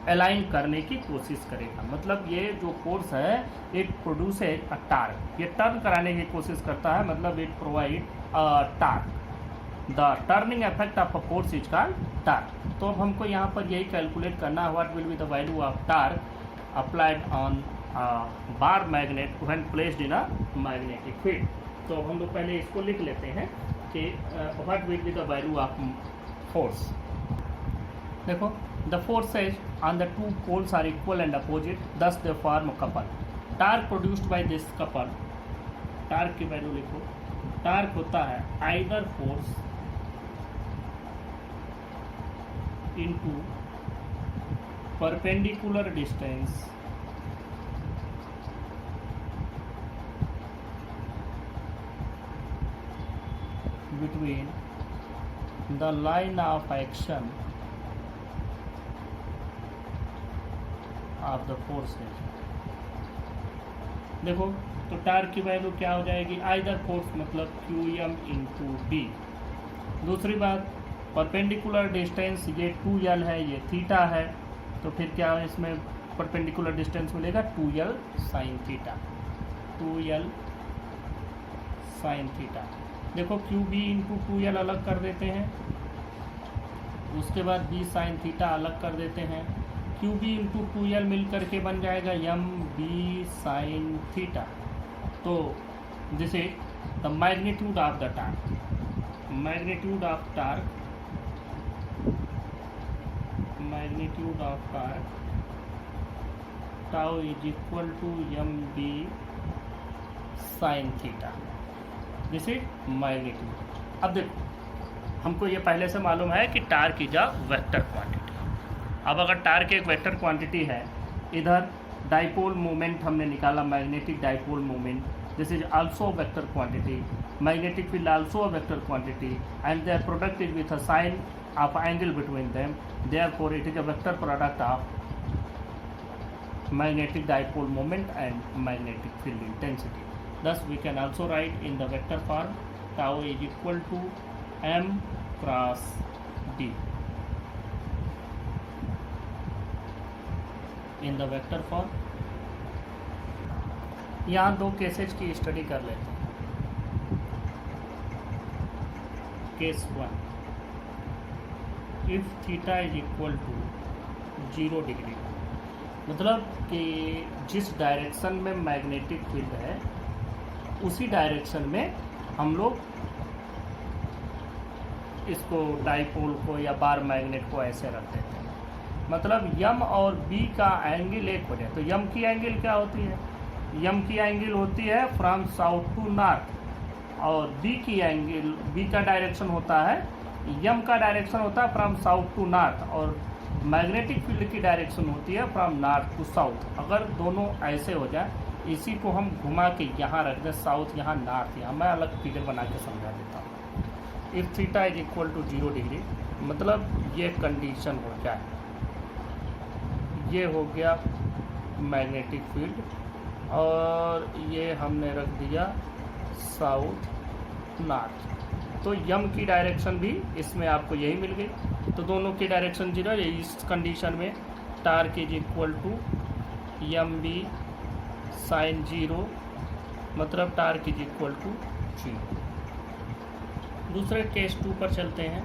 अलाइन करने की कोशिश करेगा। मतलब ये जो फोर्स है इट प्रोड्यूसेज अ टार्क, ये टर्न कराने की कोशिश करता है, मतलब it provide a torque. The turning effect of a force is called torque. तो अब हमको यहाँ पर यही कैलकुलेट करना है, what will be the value of torque applied on bar magnet when placed in a magnetic field. तो अब हम लोग पहले इसको लिख लेते हैं कि what will be the value of force. देखो, the forces on the two poles are equal and opposite, thus they form a couple. Torque produced by this couple, torque की वैल्यू लिखो, torque होता है either force into perpendicular distance between the line of action of the forces. देखो, तो torque की value क्या हो जाएगी, आइदर फोर्स मतलब क्यू एम इंटू बी। दूसरी बात, परपेंडिकुलर डिस्टेंस, ये 2l है, ये थीटा है, तो फिर क्या है इसमें परपेंडिकुलर डिस्टेंस मिलेगा 2l sine theta, 2l sine theta. देखो, क्यू बी इंटू 2l अलग कर देते हैं, उसके बाद बी साइन थीटा अलग कर देते हैं, क्यू बी इंटू 2l मिल करके बन जाएगा एम बी साइन थीटा। तो this is the magnitude of the torque, magnitude of torque, magnitude of torque tau is equal to M B sine theta, this is magnitude. अब देखो, हमको ये पहले से मालूम है कि torque is a vector quantity. अब अगर टार्क एक वेक्टर क्वांटिटी है, इधर डाइपोल मोमेंट हमने निकाला, magnetic dipole moment, this is also vector quantity, magnetic field also a vector quantity, and their product is with a sine of angle between them, therefore it is a vector product of magnetic dipole moment and magnetic field intensity. Thus we can also write in the vector form tau is equal to m cross d. In the vector form, यहाँ दो cases की study कर लेते हैं। Case 1, if theta is equal to 0 degree, मतलब कि जिस direction में मैग्नेटिक फील्ड है उसी डायरेक्शन में हम लोग इसको डाइपोल को या बार मैग्नेट को ऐसे रख देते हैं, मतलब यम और बी का एंगल एक हो जाए। तो यम की एंगल क्या होती है, यम की एंगल होती है फ्रॉम साउथ टू नॉर्थ, और बी की एंगल, बी का डायरेक्शन होता है, यम का डायरेक्शन होता है फ्रॉम साउथ टू नॉर्थ, और मैग्नेटिक फील्ड की डायरेक्शन होती है फ्रॉम नॉर्थ टू साउथ। अगर दोनों ऐसे हो जाए, इसी को हम घुमा के यहाँ रख दें, साउथ यहाँ नॉर्थ यहाँ, मैं अलग फिगर बना के समझा देता हूँ। If theta is equal to 0 degree, मतलब ये कंडीशन हो जाए, ये हो गया मैग्नेटिक फील्ड, और ये हमने रख दिया साउथ नॉर्थ, तो यम की डायरेक्शन भी इसमें आपको यही मिल गई। तो दोनों की डायरेक्शन 0, इस कंडीशन में torque is equal to M B sine 0, मतलब टार्क इज इक्वल टू 0। दूसरे केस 2 पर चलते हैं।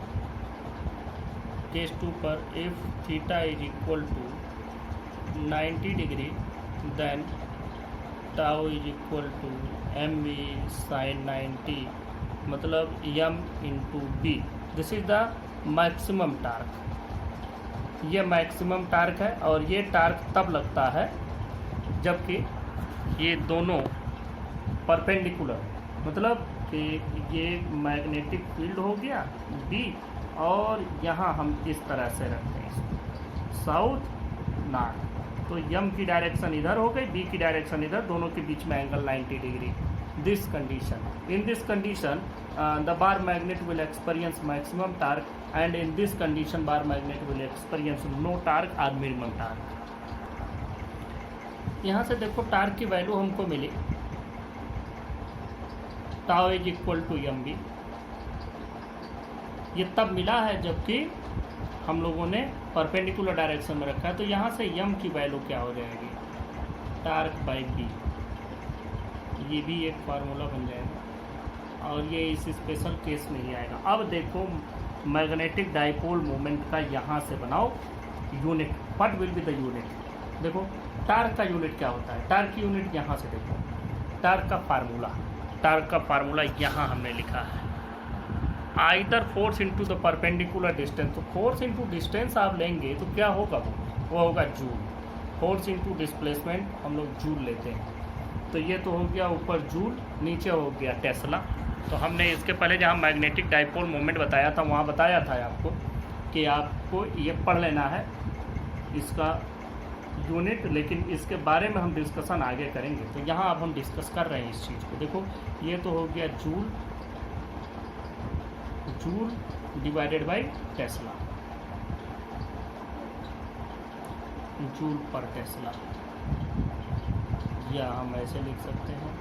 केस 2 पर if theta is equal to 90 degree then tau is equal to M B sine 90, मतलब M into B. This is the maximum torque. ये maximum torque है, और ये टार्क तब लगता है जबकि ये दोनों परपेंडिकुलर, मतलब कि ये मैग्नेटिक फील्ड हो गया बी, और यहाँ हम इस तरह से रखते हैं इसको साउथ नॉर्थ, तो यम की डायरेक्शन इधर हो गई, बी की डायरेक्शन इधर, दोनों के बीच में angle 90 degree. This condition, in this condition the bar magnet will experience maximum torque, and in this condition bar magnet will experience no torque or minimum torque। यहाँ से देखो टार्क की वैल्यू हमको मिली, tau is equal to M B. ये तब मिला है जबकि हम लोगों ने परपेंडिकुलर डायरेक्शन में रखा है, तो यहाँ से यम की वैल्यू क्या हो जाएगी, टार्क बाई बी। ये भी एक फार्मूला बन जाएगा, और ये इस स्पेशल केस में ही आएगा। अब देखो मैग्नेटिक डाइपोल मोमेंट का यहाँ से बनाओ unit, what will be the unit. देखो टार्क का यूनिट क्या होता है, टार्क की यूनिट यहाँ से देखो, टार्क का फार्मूला यहाँ हमने लिखा है, either force into the perpendicular distance. तो फोर्स इनटू डिस्टेंस आप लेंगे तो क्या होगा, वो होगा जूल। फोर्स इनटू डिस्प्लेसमेंट हम लोग जूल लेते हैं, तो ये तो हो गया ऊपर जूल, नीचे हो गया टेस्ला। तो हमने इसके पहले जहाँ मैग्नेटिक डाइपोल मोमेंट बताया था, वहाँ बताया था आपको कि आपको ये पढ़ लेना है इसका यूनिट, लेकिन इसके बारे में हम डिस्कशन आगे करेंगे। तो यहाँ अब हम डिस्कस कर रहे हैं इस चीज़ को। देखो ये तो हो गया joule divided by Tesla, joule per Tesla, या हम ऐसे लिख सकते हैं।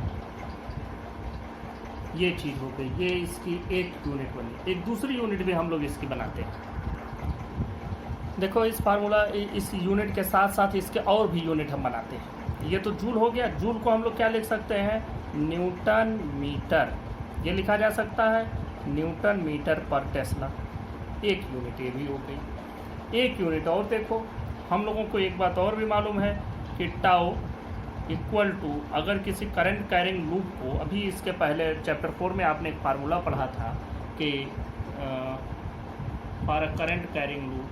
ये चीज़ हो गई, ये इसकी एक यूनिट बनी। एक दूसरी यूनिट भी हम लोग इसकी बनाते हैं। देखो इस फार्मूला, इस यूनिट के साथ साथ इसके और भी यूनिट हम बनाते हैं। ये तो जूल हो गया, जूल को हम लोग क्या लिख सकते हैं, न्यूटन मीटर, ये लिखा जा सकता है न्यूटन मीटर पर टेस्ला। एक यूनिट ये भी हो गई। एक यूनिट और देखो, हम लोगों को एक बात और भी मालूम है कि टाउ इक्वल टू, अगर किसी करंट कैरिंग लूप को, अभी इसके पहले चैप्टर 4 में आपने एक फार्मूला पढ़ा था कि for a current carrying loop,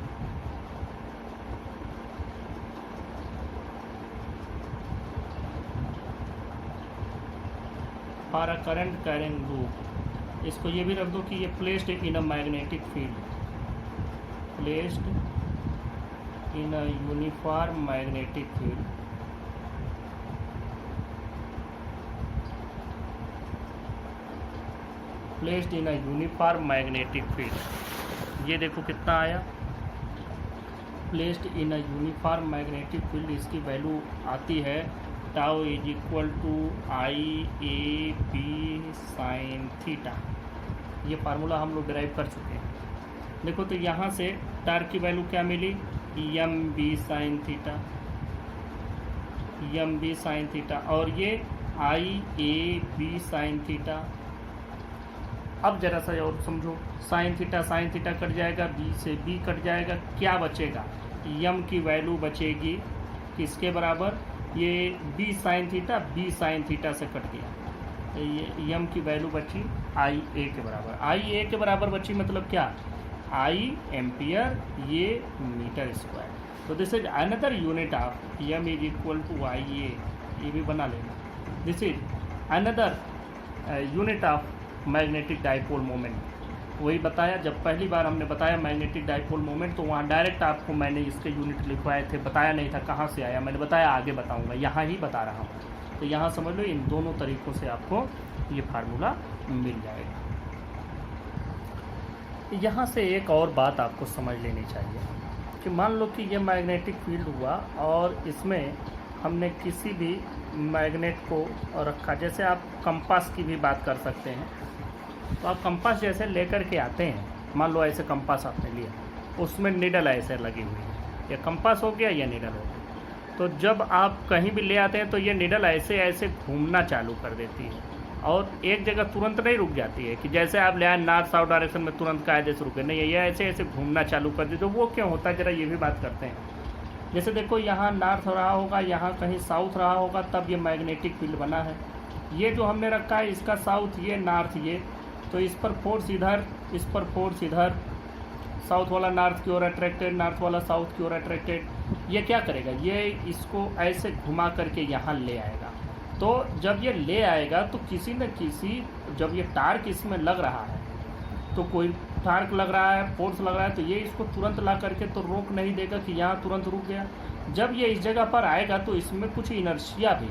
for a current carrying loop, इसको ये भी रख दो कि ये placed in a magnetic field, placed in a uniform magnetic field, placed in a uniform magnetic field. ये देखो कितना आया, placed in a uniform magnetic field, इसकी वैल्यू आती है tau is equal to I A B sine theta. ये formula हम लोग ड्राइव कर चुके हैं। देखो तो यहाँ से टार्क की वैल्यू क्या मिली, M B sine theta, M B sine theta, और ये I A B sine theta. अब जरा सा और समझो, साइन थीटा कट जाएगा, बी से बी कट जाएगा, क्या बचेगा, यम की वैल्यू बचेगी किसके बराबर, ये बी साइन थीटा से कट गया, तो ये यम की वैल्यू बची आई ए के बराबर। आई ए के बराबर बची मतलब क्या, आई एम्पियर, ये मीटर स्क्वायर। तो this is another unit of M is equal to I A, ये भी बना लेना। This is another unit of magnetic dipole moment. वही बताया, जब पहली बार हमने बताया मैग्नेटिक डाइपोल मोमेंट तो वहाँ डायरेक्ट आपको मैंने इसके यूनिट लिखवाए थे, बताया नहीं था कहाँ से आया, मैंने बताया आगे बताऊँगा, यहाँ ही बता रहा हूँ। तो यहाँ समझ लो इन दोनों तरीक़ों से आपको ये फार्मूला मिल जाएगा। यहाँ से एक और बात आपको समझ लेनी चाहिए कि मान लो कि ये मैग्नेटिक फील्ड हुआ और इसमें हमने किसी भी मैग्नेट को रखा, जैसे आप कंपास की भी बात कर सकते हैं। तो आप कंपास जैसे लेकर के आते हैं, मान लो ऐसे कंपास आपने लिया, उसमें निडल ऐसे लगी हुई है, ये कंपास हो गया, ये निडल हो गया। तो जब आप कहीं भी ले आते हैं तो ये निडल ऐसे ऐसे घूमना चालू कर देती है और एक जगह तुरंत नहीं रुक जाती है कि जैसे आप ले आए नॉर्थ साउथ डायरेक्शन में तुरंत कायदे से रुके, नहीं, ये ऐसे ऐसे घूमना चालू कर देती। तो वो क्यों होता है, ज़रा ये भी बात करते हैं। जैसे देखो यहाँ नॉर्थ रहा होगा, यहाँ कहीं साउथ रहा होगा, तब ये मैग्नेटिक फील्ड बना है। ये जो हमने रखा है इसका साउथ, ये नॉर्थ, ये तो इस पर फोर्स इधर, इस पर फोर्स इधर, साउथ वाला नॉर्थ की ओर अट्रैक्टेड, नॉर्थ वाला साउथ की ओर अट्रैक्टेड। ये क्या करेगा, ये इसको ऐसे घुमा करके यहाँ ले आएगा। तो जब ये ले आएगा तो किसी न किसी, जब ये टार्क इसमें लग रहा है तो कोई टार्क लग रहा है, फोर्स लग रहा है, तो ये इसको तुरंत ला करके तो रोक नहीं देगा कि यहाँ तुरंत रुक गया। जब ये इस जगह पर आएगा तो इसमें कुछ इनर्शिया भी,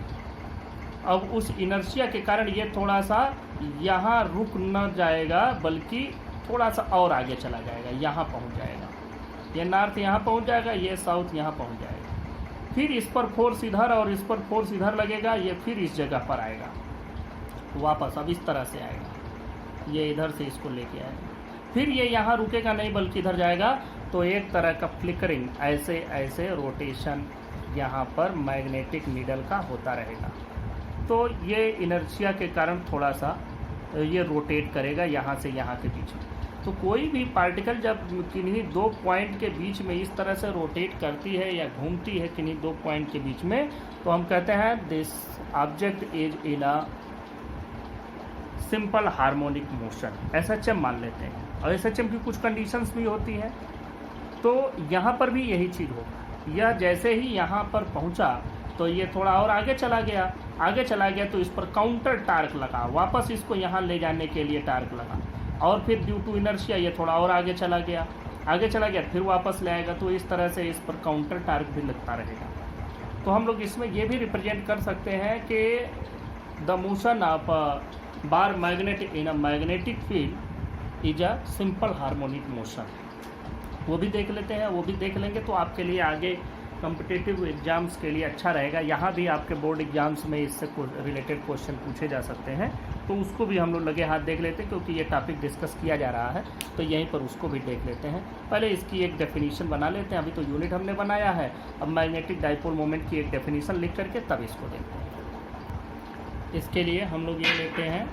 अब उस इनर्शिया के कारण ये थोड़ा सा यहाँ रुक न जाएगा बल्कि थोड़ा सा और आगे चला जाएगा, यहाँ पहुँच जाएगा। ये नॉर्थ यहाँ पहुँच जाएगा, ये साउथ यहाँ पहुँच जाएगा। फिर इस पर फोर्स इधर और इस पर फोर्स इधर लगेगा, ये फिर इस जगह पर आएगा वापस, अब इस तरह से आएगा, ये इधर से इसको लेके आएगा। फिर ये यहाँ रुकेगा नहीं बल्कि इधर जाएगा। तो एक तरह का फ्लिकरिंग, ऐसे ऐसे रोटेशन यहाँ पर मैग्नेटिक नीडल का होता रहेगा। तो ये इनर्शिया के कारण थोड़ा सा ये रोटेट करेगा यहाँ से यहाँ के बीच में। तो कोई भी पार्टिकल जब किन्हीं दो पॉइंट के बीच में इस तरह से रोटेट करती है या घूमती है किन्हीं दो पॉइंट के बीच में, तो हम कहते हैं this object is in a simple harmonic motion, SHM मान लेते हैं। और एसएचएम की कुछ कंडीशंस भी होती हैं। तो यहाँ पर भी यही चीज़ होगा, यह जैसे ही यहाँ पर पहुँचा तो ये थोड़ा और आगे चला गया, आगे चला गया तो इस पर काउंटर टार्क लगा, वापस इसको यहाँ ले जाने के लिए टार्क लगा, और फिर ड्यू टू इनर्शिया ये थोड़ा और आगे चला गया, आगे चला गया, फिर वापस ले आएगा। तो इस तरह से इस पर काउंटर टार्क भी लगता रहेगा। तो हम लोग इसमें ये भी रिप्रेजेंट कर सकते हैं कि the motion of bar magnet in a magnetic field is a simple harmonic motion. वो भी देख लेते हैं, वो भी देख लेंगे तो आपके लिए आगे कॉम्पिटिटिव एग्जाम्स के लिए अच्छा रहेगा। यहाँ भी आपके बोर्ड एग्जाम्स में इससे रिलेटेड क्वेश्चन पूछे जा सकते हैं, तो उसको भी हम लोग लगे हाथ देख लेते हैं, क्योंकि ये टॉपिक डिस्कस किया जा रहा है तो यहीं पर उसको भी देख लेते हैं। पहले इसकी एक डेफिनेशन बना लेते हैं, अभी तो यूनिट हमने बनाया है, अब मैग्नेटिक डाइपोल मोमेंट की एक डेफिनेशन लिख करके तब इसको देखते हैं। इसके लिए हम लोग ये लेते हैं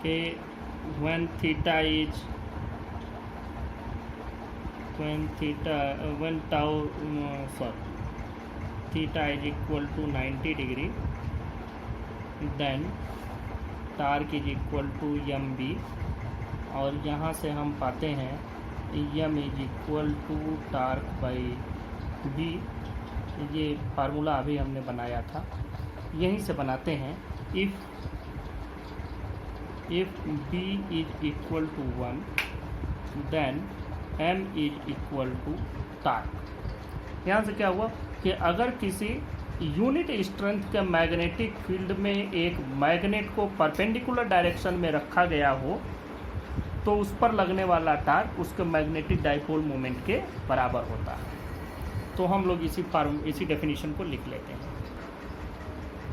कि when theta is equal to 90 degree, then torque is equal to mb, और यहाँ से हम पाते हैं m is equal to torque by b। ये फार्मूला अभी हमने बनाया था, यहीं से बनाते हैं। if b is equal to 1 then m is equal to torque। यहाँ से क्या हुआ कि अगर किसी यूनिट स्ट्रेंथ के मैग्नेटिक फील्ड में एक मैग्नेट को परपेंडिकुलर डायरेक्शन में रखा गया हो तो उस पर लगने वाला टार्क उसके मैग्नेटिक डाइपोल मोमेंट के बराबर होता है। तो हम लोग इसी डेफिनेशन को लिख लेते हैं।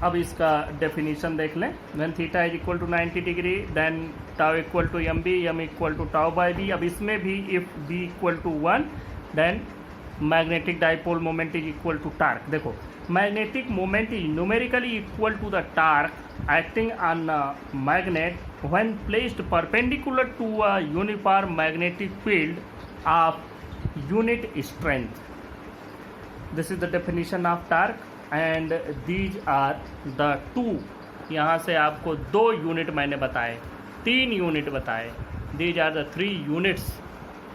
अब इसका डेफिनेशन देख लें। When theta is equal to 90 degree then tau equal to M B, M equal to tau by B. अब इसमें भी if B equal to 1 then magnetic dipole moment is equal to torque. देखो, magnetic moment is numerically equal to the torque acting on magnet when placed perpendicular to a uniform magnetic field of unit strength. This is the definition of torque and these are the two. यहाँ से आपको 2 unit मैंने बताए, 3 unit बताए। These are the 3 units,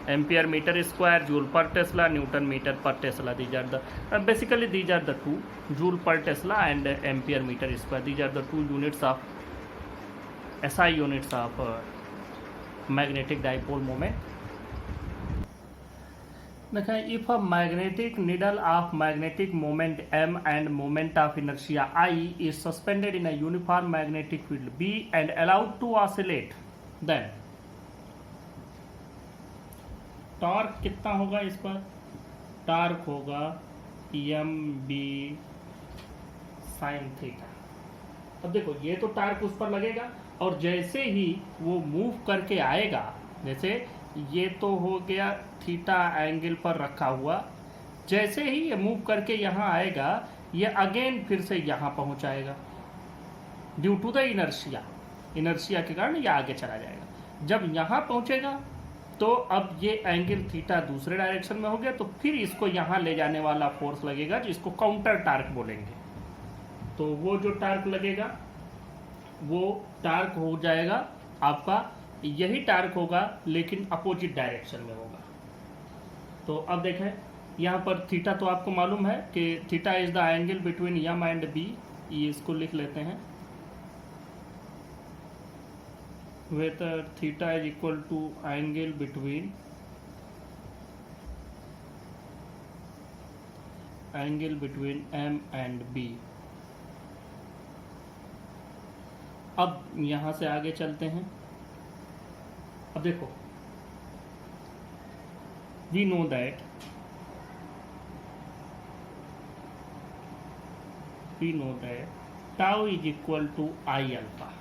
ampere metre square, joule per tesla, newton metre per tesla. These are the basically these are the 2, joule per tesla and ampere metre square. These are the 2 units of SI units of magnetic dipole moment. देखें, if a magnetic needle of magnetic moment M and moment of inertia I is suspended in a uniform magnetic field B and allowed to oscillate, then torque कितना होगा इस पर? Torque होगा mb sin theta. अब देखो, ये तो torque उस पर लगेगा और जैसे ही वो मूव करके आएगा, जैसे ये तो हो गया थीटा एंगल पर रखा हुआ, जैसे ही ये मूव करके यहाँ आएगा, ये अगेन फिर से यहाँ पहुँच आएगा ड्यू टू द इनर्शिया के कारण ये आगे चला जाएगा। जब यहाँ पहुँचेगा तो अब ये एंगल थीटा दूसरे डायरेक्शन में हो गया, तो फिर इसको यहाँ ले जाने वाला फोर्स लगेगा जिसको काउंटर टार्क बोलेंगे। तो वो जो टार्क लगेगा वो टार्क हो जाएगा आपका, यही टार्क होगा लेकिन अपोजिट डायरेक्शन में होगा। तो अब देखें, यहाँ पर थीटा तो आपको मालूम है कि theta is the angle between M and B, ये इसको लिख लेते हैं, whether theta is equal to angle between M and B। अब यहाँ से आगे चलते हैं। अब देखो, we know that tau is equal to I alpha।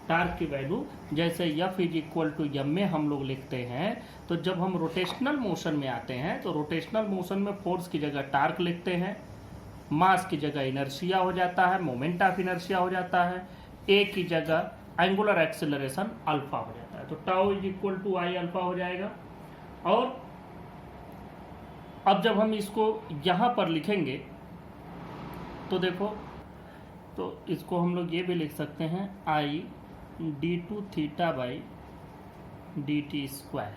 Torque की वैल्यू जैसे F is equal to M में हम लोग लिखते हैं, तो जब हम रोटेशनल मोशन में आते हैं तो रोटेशनल मोशन में फोर्स की जगह टार्क लिखते हैं, मास की जगह इनर्शिया हो जाता है, मोमेंट ऑफ इनर्शिया हो जाता है, ए की जगह एंगुलर एक्सेलरेशन अल्फा हो जाता है। तो tau is equal to I alpha हो जाएगा। और अब जब हम इसको यहाँ पर लिखेंगे तो देखो, तो इसको हम लोग ये भी लिख सकते हैं आई d2 theta by dt square.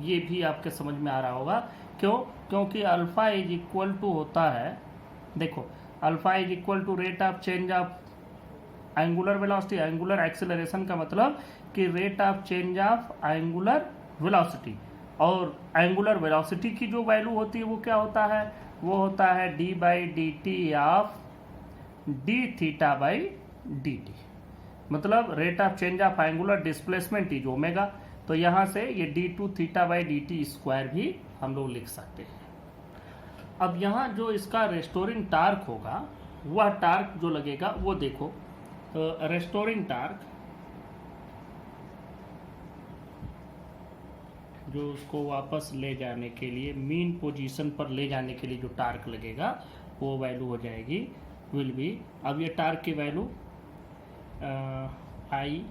ये भी आपके समझ में आ रहा होगा। क्यों? क्योंकि अल्फा इज इक्वल टू होता है, देखो, alpha is equal to rate of change of angular velocity. Angular acceleration का मतलब कि rate of change of angular velocity, और एंगुलर वेलोसिटी की जो वैल्यू होती है वो क्या होता है? वो होता है d by D t of d theta by D t, मतलब rate of change of angular displacement is omega. तो यहाँ से ये d2 theta by D T square भी हम लोग लिख सकते हैं। अब यहाँ जो इसका रेस्टोरिंग टार्क होगा, वह टार्क जो लगेगा वो देखो, रेस्टोरिंग टार्क जो उसको वापस ले जाने के लिए, मीन पोजीशन पर ले जाने के लिए जो टार्क लगेगा वो वैल्यू हो जाएगी विल बी, अब ये टार्क की value I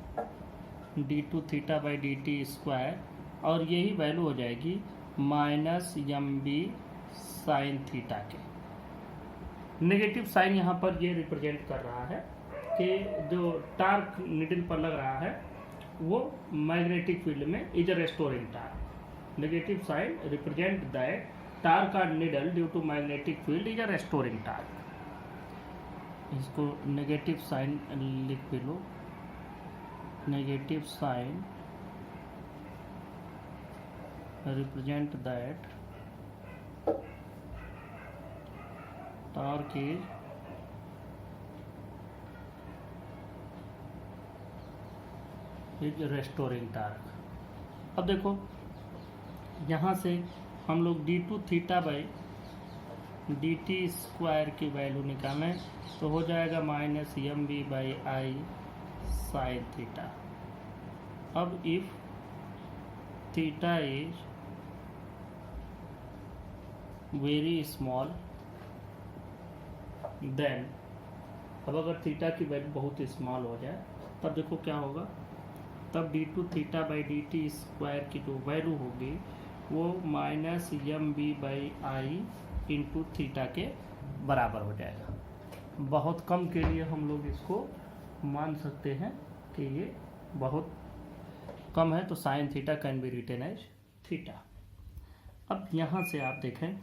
d2 theta by D T square, और यही वैल्यू हो जाएगी minus M B sine theta के। नेगेटिव साइन यहाँ पर ये रिप्रेजेंट कर रहा है कि जो टार्क निडल पर लग रहा है वो मैग्नेटिक फील्ड में is a restoring torque. Negative sign represent that torque और needle due to magnetic field is a restoring torque. इसको नेगेटिव साइन लिख भी लो, negative sign represent that torque is restoring torque. अब देखो, यहाँ से हम लोग d2 theta by D T square की वैल्यू निकालें तो हो जाएगा minus M B by I sine theta. अब if theta is very small then, अब अगर थीटा की वैल्यू बहुत स्मॉल हो जाए तब देखो क्या होगा, तब d2 theta by D T square की जो वैल्यू होगी वो minus M B by I into theta के बराबर हो जाएगा। बहुत कम के लिए हम लोग इसको मान सकते हैं कि ये बहुत कम है, तो sine theta can be written as theta. अब यहाँ से आप देखें,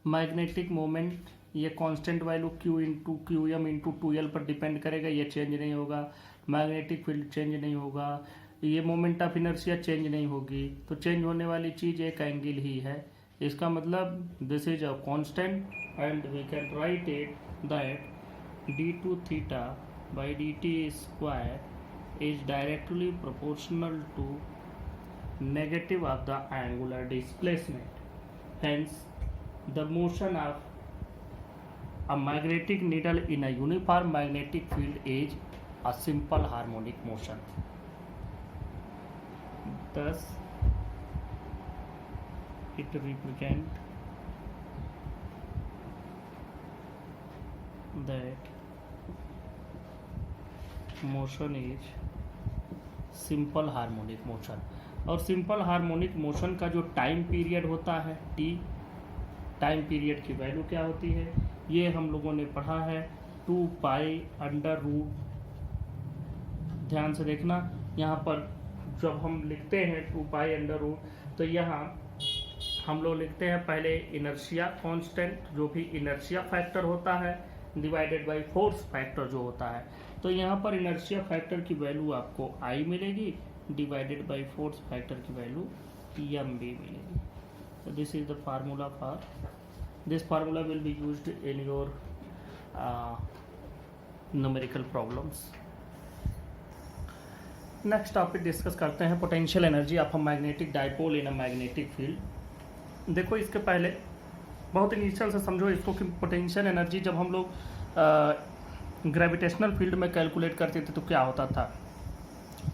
मैग्नेटिक मोमेंट ये constant value Q into Q M into 2L पर डिपेंड करेगा, ये चेंज नहीं होगा। मैग्नेटिक फील्ड चेंज नहीं होगा, ये मोमेंट ऑफ इनर्शिया चेंज नहीं होगी, तो चेंज होने वाली चीज़ एक एंगल ही है। इसका मतलब this is a constant and we can write it that d2 theta by dt square is directly proportional to negative of the angular displacement. Hence, the motion of a magnetic needle in a uniform magnetic field is a simple harmonic motion. Thus, it represents that motion is simple harmonic motion. और simple harmonic motion का जो time period होता है T, time period की value क्या होती है, ये हम लोगों ने पढ़ा है 2 पाई अंडर रूट। ध्यान से देखना, यहाँ पर जब हम लिखते हैं 2 पाई अंडर रूट, तो यहाँ हम लोग लिखते हैं पहले इनर्शिया कांस्टेंट, जो भी इनर्शिया फैक्टर होता है, डिवाइडेड बाय फोर्स फैक्टर जो होता है। तो यहाँ पर इनर्शिया फैक्टर की वैल्यू आपको आई मिलेगी, डिवाइडेड बाय फोर्स फैक्टर की वैल्यू एम बी मिलेगी। तो this is the formula for this formula will be used in your numerical problems. Next topic discuss करते हैं potential energy of a magnetic dipole in a magnetic field. देखो, इसके पहले बहुत initial से समझो इसको कि पोटेंशियल एनर्जी जब हम लोग ग्रेविटेशनल फील्ड में कैलकुलेट करते थे तो क्या होता था।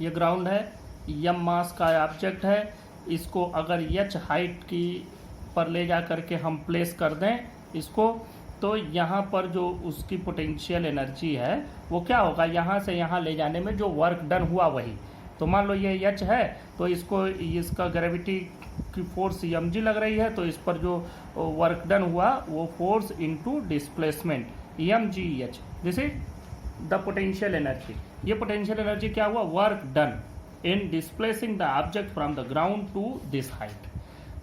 ये ग्राउंड है, यम मास का ऑब्जेक्ट है, इसको अगर एच हाइट की पर ले जा करके हम प्लेस कर दें इसको, तो यहाँ पर जो उसकी पोटेंशियल एनर्जी है वो क्या होगा, यहाँ से यहाँ ले जाने में जो वर्क डन हुआ वही। तो मान लो ये एच है, तो इसको इसका ग्रेविटी की फोर्स एम जी लग रही है, तो इस पर जो वर्क डन हुआ वो force into displacement M G H, this is the potential energy. ये पोटेंशियल एनर्जी क्या हुआ, work done in displacing the object from the ground to this height.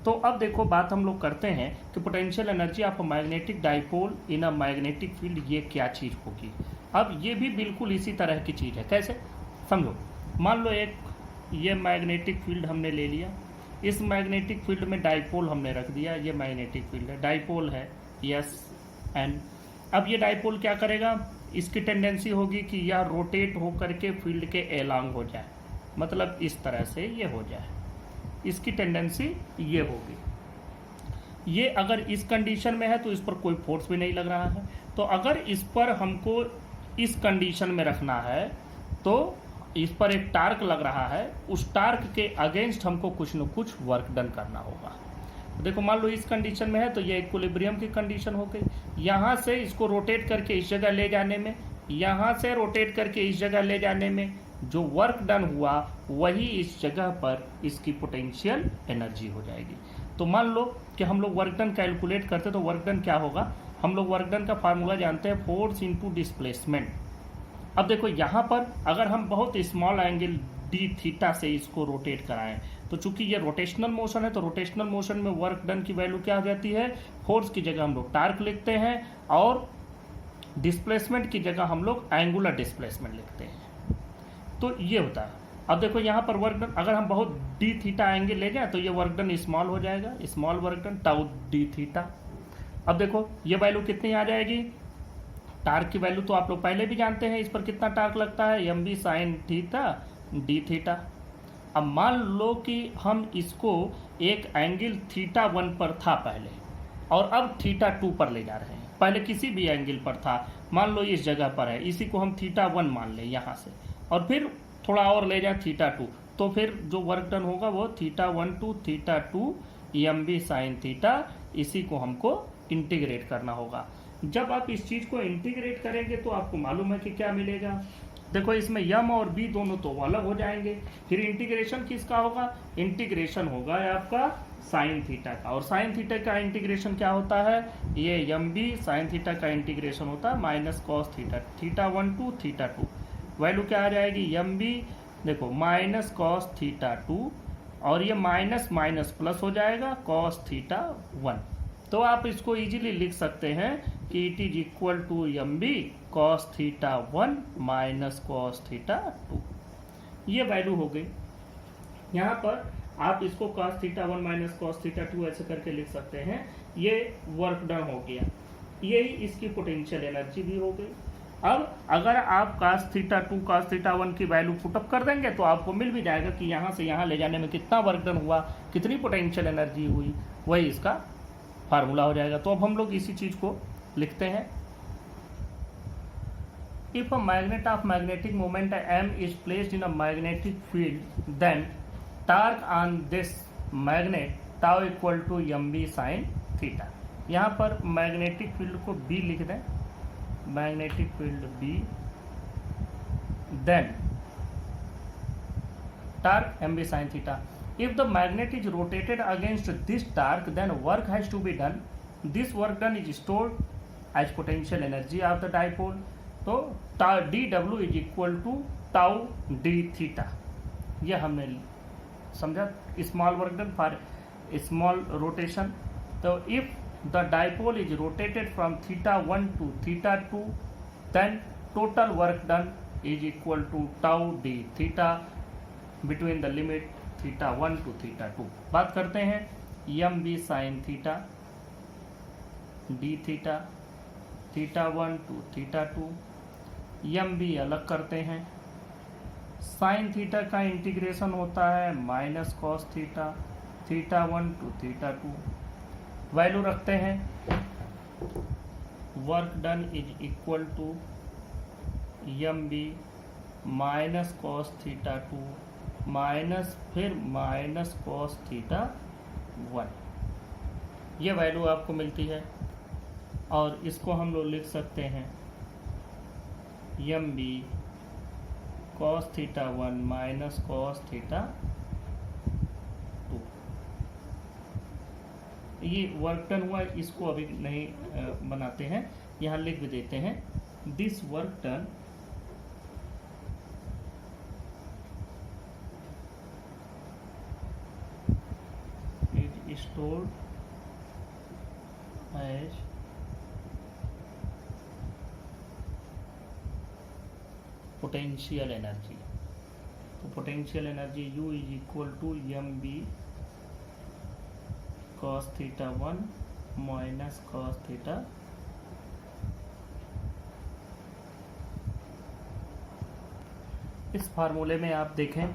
तो अब देखो, बात हम लोग करते हैं कि potential energy of magnetic dipole in a magnetic field ये क्या चीज़ होगी। अब ये भी बिल्कुल इसी तरह की चीज़ है। कैसे समझो, मान लो एक ये मैग्नेटिक फील्ड हमने ले लिया, इस मैग्नेटिक फील्ड में डाइपोल हमने रख दिया, ये मैग्नेटिक फील्ड है, डाइपोल है यस एन। अब ये डाइपोल क्या करेगा, इसकी टेंडेंसी होगी कि यह रोटेट हो करके फील्ड के एलॉन्ग हो जाए, मतलब इस तरह से ये हो जाए, इसकी टेंडेंसी ये होगी। ये अगर इस कंडीशन में है तो इस पर कोई फोर्स भी नहीं लग रहा है। तो अगर इस पर हमको इस कंडीशन में रखना है तो इस पर एक टार्क लग रहा है, उस टार्क के अगेंस्ट हमको कुछ न कुछ वर्क डन करना होगा। देखो, मान लो इस कंडीशन में है तो ये इक्विलिब्रियम की कंडीशन हो गई। यहाँ से इसको रोटेट करके इस जगह ले जाने में, यहाँ से रोटेट करके इस जगह ले जाने में जो वर्क डन हुआ वही इस जगह पर इसकी पोटेंशियल एनर्जी हो जाएगी। तो मान लो कि हम लोग वर्क डन कैलकुलेट करते तो वर्क डन क्या होगा, हम लोग वर्क डन का फार्मूला जानते हैं, फोर्स इनटू डिस्प्लेसमेंट। अब देखो, यहाँ पर अगर हम बहुत स्मॉल एंगल डी थीटा से इसको रोटेट कराएं तो चूंकि ये रोटेशनल मोशन है, तो रोटेशनल मोशन में वर्क डन की वैल्यू क्या हो जाती है, फोर्स की जगह हम लोग टार्क लिखते हैं और डिस्प्लेसमेंट की जगह हम लोग एंगुलर डिस्प्लेसमेंट लिखते हैं। तो ये होता है। अब देखो, यहाँ पर वर्क डन अगर हम बहुत डी थीटा एंगल ले जाए तो ये वर्क डन स्मॉल हो जाएगा, small work done tau D theta. अब देखो, ये वैल्यू कितनी आ जाएगी, टार्क की वैल्यू तो आप लोग पहले भी जानते हैं, इस पर कितना टार्क लगता है, M B sine theta D theta. अब मान लो कि हम इसको एक एंगल थीटा 1 पर था पहले और अब थीटा 2 पर ले जा रहे हैं। पहले किसी भी एंगल पर था, मान लो इस जगह पर है, इसी को हम थीटा 1 मान लें यहाँ से, और फिर थोड़ा और ले जाए थीटा 2, तो फिर जो वर्क डन होगा वो theta 1 to theta 2 M B sine theta, इसी को हमको इंटीग्रेट करना होगा। जब आप इस चीज़ को इंटीग्रेट करेंगे तो आपको मालूम है कि क्या मिलेगा। देखो, इसमें यम और बी दोनों तो अलग हो जाएंगे, फिर इंटीग्रेशन किसका होगा, इंटीग्रेशन होगा आपका साइन थीटा का। और साइन थीटा का इंटीग्रेशन क्या होता है, ये एम बी साइन थीटा का इंटीग्रेशन होता है minus cos theta, theta 1 to theta 2। Value क्या आ जाएगी, एम बी देखो माइनस कॉस थीटा 2 और ये माइनस माइनस प्लस हो जाएगा कॉस थीटा 1। तो आप इसको इजीली लिख सकते हैं कि it is equal to M B cos theta 1 minus cos theta 2। ये वैल्यू हो गई। यहाँ पर आप इसको cos theta 1 minus cos theta 2 ऐसे करके लिख सकते हैं। ये वर्क डन हो गया, यही इसकी पोटेंशियल एनर्जी भी हो गई। अब अगर आप cos थीटा 2 cos थीटा 1 की वैल्यू पुटअप कर देंगे तो आपको मिल भी जाएगा कि यहाँ से यहाँ ले जाने में कितना वर्क डन हुआ, कितनी पोटेंशियल एनर्जी हुई, वही इसका फार्मूला हो जाएगा। तो अब हम लोग इसी चीज़ को लिखते हैं। If a magnet of magnetic moment m is placed in a magnetic field then torque on this magnet tau equal to M B sine theta. यहाँ पर मैग्नेटिक फील्ड को B लिख दें, magnetic field B, then torque M B sine theta. If the magnet is rotated against this torque then work has to be done. This work done is stored as potential energy of the dipole. तो D W is equal to tau D theta. यह हमने समझा, small work done for small rotation. तो if the dipole is rotated from theta 1 to theta 2 then total work done is equal to tau d theta between the limit theta 1 to theta 2। बात करते हैं M B sine theta D theta theta 1 to theta 2। M B अलग करते हैं, sine theta का integration होता है minus cos theta theta 1 to theta 2। Value रखते हैं, work done is equal to M B minus cos theta 2 minus फिर minus cos theta 1। ये वैल्यू आपको मिलती है और इसको हम लोग लिख सकते हैं M B cos theta 1 minus cos theta 2। ये वर्क डन हुआ, इसको अभी नहीं बनाते हैं, यहाँ लिख भी देते हैं this work done is stored as potential energy. तो potential energy U is equal to M B cos theta 1 minus cos theta. इस फार्मूले में आप देखें,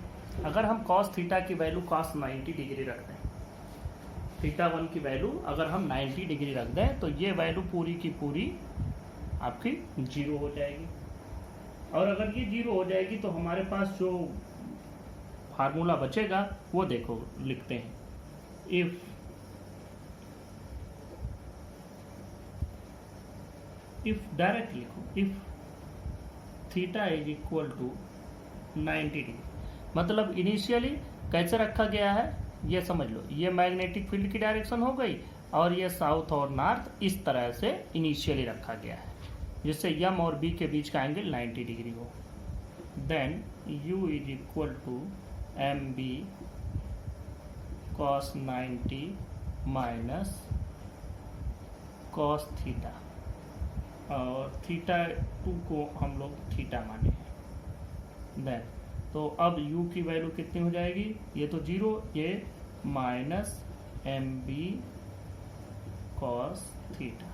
अगर हम cos थीटा की वैल्यू cos 90 डिग्री रख दें, थीटा 1 की वैल्यू अगर हम 90 डिग्री रख दें तो ये वैल्यू पूरी की पूरी आपकी जीरो हो जाएगी। और अगर ये जीरो हो जाएगी तो हमारे पास जो फार्मूला बचेगा वो देखो लिखते हैं, इफ डायरेक्ट लिखो, if theta is equal to 90 degree, मतलब इनिशियली कैसे रखा गया है ये समझ लो। ये मैग्नेटिक फील्ड की डायरेक्शन हो गई और ये साउथ और नॉर्थ इस तरह से इनिशियली रखा गया है जिससे एम और बी के बीच का एंगल 90 डिग्री हो। Then U is equal to M B cos 90 minus cos theta, और थीटा 2 को हम लोग थीटा माने हैं। देन तो अब U की वैल्यू कितनी हो जाएगी, ये तो जीरो, ये minus M B cos theta,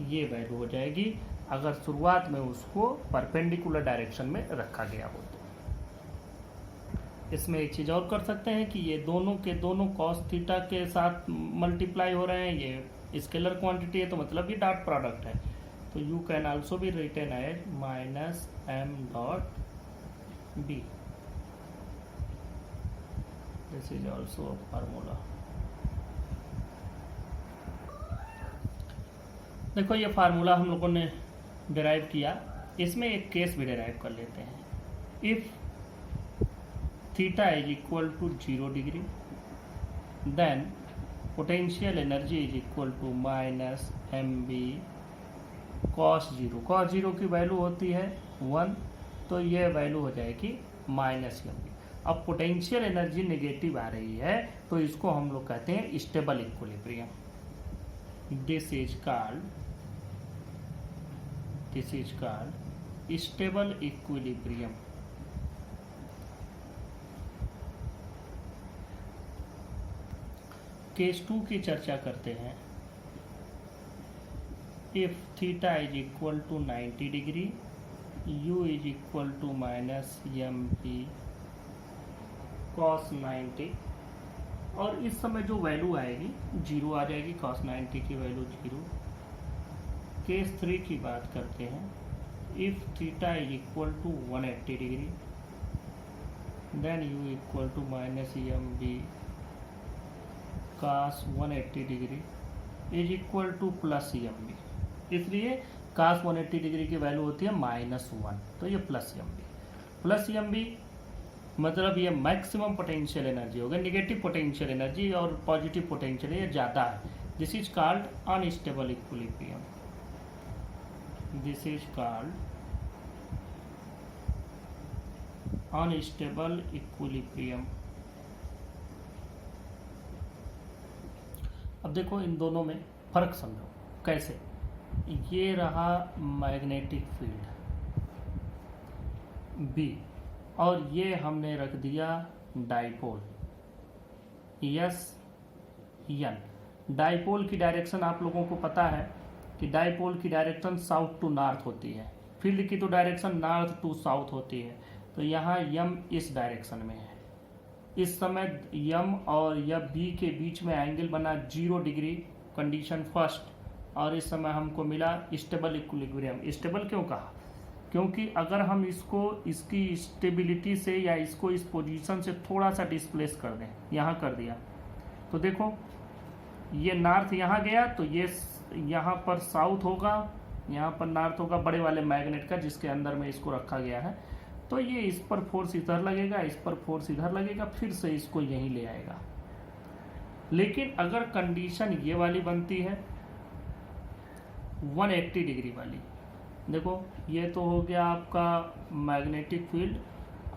ये वैल्यू हो जाएगी अगर शुरुआत में उसको परपेंडिकुलर डायरेक्शन में रखा गया हो तो। इसमें एक चीज़ और कर सकते हैं कि ये दोनों के दोनों कॉस थीटा के साथ मल्टीप्लाई हो रहे हैं, ये स्केलर क्वांटिटी है तो मतलब ये डॉट प्रोडक्ट है, तो U can also be written as minus M dot B. This is also a formula. देखो ये फार्मूला हम लोगों ने डिराइव किया, इसमें एक केस भी डिराइव कर लेते हैं। If theta is equal to 0 degree then potential energy is equal to minus M B cos 0। Cos 0 की वैल्यू होती है 1, तो ये वैल्यू हो जाएगी माइनस एम बी। अब पोटेंशियल एनर्जी नेगेटिव आ रही है तो इसको हम लोग कहते हैं stable equilibrium. This is called stable equilibrium. Case 2 की चर्चा करते हैं। If theta is equal to 90 degree, u is equal to minus M P cos 90, और इस समय जो वैल्यू आएगी 0 आ जाएगी, कॉस 90 की वैल्यू 0। केस 3 की बात करते हैं। If theta is equal to 180 degree, then u equal to minus M B cos 180 degree is equal to plus M B. इसलिए cos 180 डिग्री की वैल्यू होती है -1, तो ये प्लस एम बी मतलब ये मैक्सिमम पोटेंशियल एनर्जी होगा। नेगेटिव पोटेंशियल एनर्जी और पॉजिटिव पोटेंशियल ये ज़्यादा है। This is called unstable equilibrium. This is called unstable equilibrium. अब देखो इन दोनों में फर्क समझो कैसे। ये रहा मैग्नेटिक फील्ड B, और ये हमने रख दिया डाइपोल S N। डाइपोल की डायरेक्शन आप लोगों को पता है कि डाइपोल की डायरेक्शन साउथ टू नॉर्थ होती है, फील्ड की तो डायरेक्शन नॉर्थ टू साउथ होती है। तो यहाँ M इस डायरेक्शन में है। इस समय M और या B के बीच में एंगल बना 0 डिग्री, कंडीशन फर्स्ट, और इस समय हमको मिला स्टेबल इक्विलिब्रियम। स्टेबल क्यों कहा? क्योंकि अगर हम इसको इसकी स्टेबिलिटी से या इसको इस पोजीशन से थोड़ा सा डिस्प्लेस कर दें, यहाँ कर दिया तो देखो ये नॉर्थ यहाँ गया, तो ये यहाँ पर साउथ होगा, यहाँ पर नॉर्थ होगा बड़े वाले मैग्नेट का जिसके अंदर में इसको रखा गया है। तो ये इस पर फोर्स इधर लगेगा, इस पर फोर्स इधर लगेगा, फिर से इसको यहीं ले आएगा। लेकिन अगर कंडीशन ये वाली बनती है 180 डिग्री वाली, देखो ये तो हो गया आपका मैग्नेटिक फील्ड,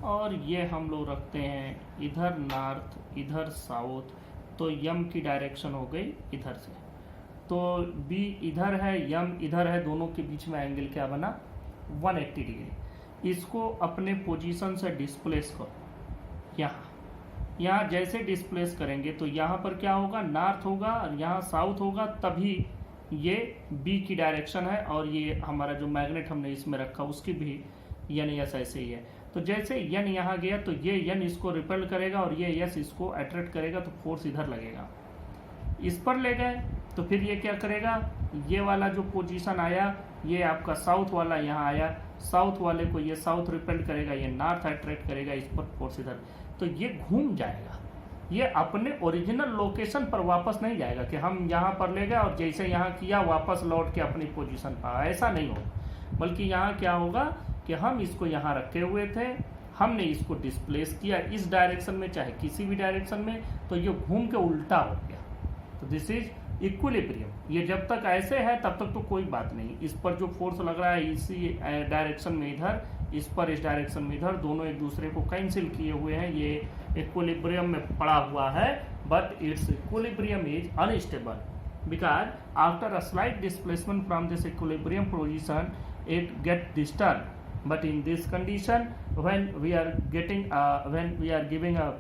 और ये हम लोग रखते हैं इधर नॉर्थ इधर साउथ, तो यम की डायरेक्शन हो गई इधर से, तो बी इधर है यम इधर है, दोनों के बीच में एंगल क्या बना 180 डिग्री। इसको अपने पोजीशन से डिस्प्लेस करो, यहाँ जैसे डिस्प्लेस करेंगे तो यहाँ पर क्या होगा, नॉर्थ होगा और यहाँ साउथ होगा, तभी ये बी की डायरेक्शन है, और ये हमारा जो मैग्नेट हमने इसमें रखा उसकी भी यन यस ऐसे ही है। तो जैसे यन यहाँ गया तो ये यन इसको रिपेल करेगा और ये यस इसको अट्रैक्ट करेगा, तो फोर्स इधर लगेगा। इस पर ले गए तो फिर ये क्या करेगा, ये वाला जो पोजीशन आया ये आपका साउथ वाला यहाँ आया, साउथ वाले को ये साउथ रिपेल करेगा, ये नॉर्थ अट्रैक्ट करेगा, इस पर फोर्स इधर, तो ये घूम जाएगा, ये अपने ओरिजिनल लोकेशन पर वापस नहीं जाएगा कि हम यहाँ पर ले गए और जैसे यहाँ किया वापस लौट के अपनी पोजीशन पर, ऐसा नहीं होगा। बल्कि यहाँ क्या होगा कि हम इसको यहाँ रखे हुए थे, हमने इसको डिस्प्लेस किया इस डायरेक्शन में चाहे किसी भी डायरेक्शन में, तो ये घूम के उल्टा हो गया। तो दिस इज इक्विलिब्रियम। ये जब तक ऐसे है तब तक तो कोई बात नहीं, इस पर जो फोर्स लग रहा है इसी डायरेक्शन में इधर, इस पर इस डायरेक्शन में इधर, दोनों एक दूसरे को कैंसिल किए हुए हैं, ये इक्विलिब्रियम में पड़ा हुआ है। But it's equilibrium is unstable because after a slight displacement from this equilibrium position it get disturbed. But in this condition, when we are giving a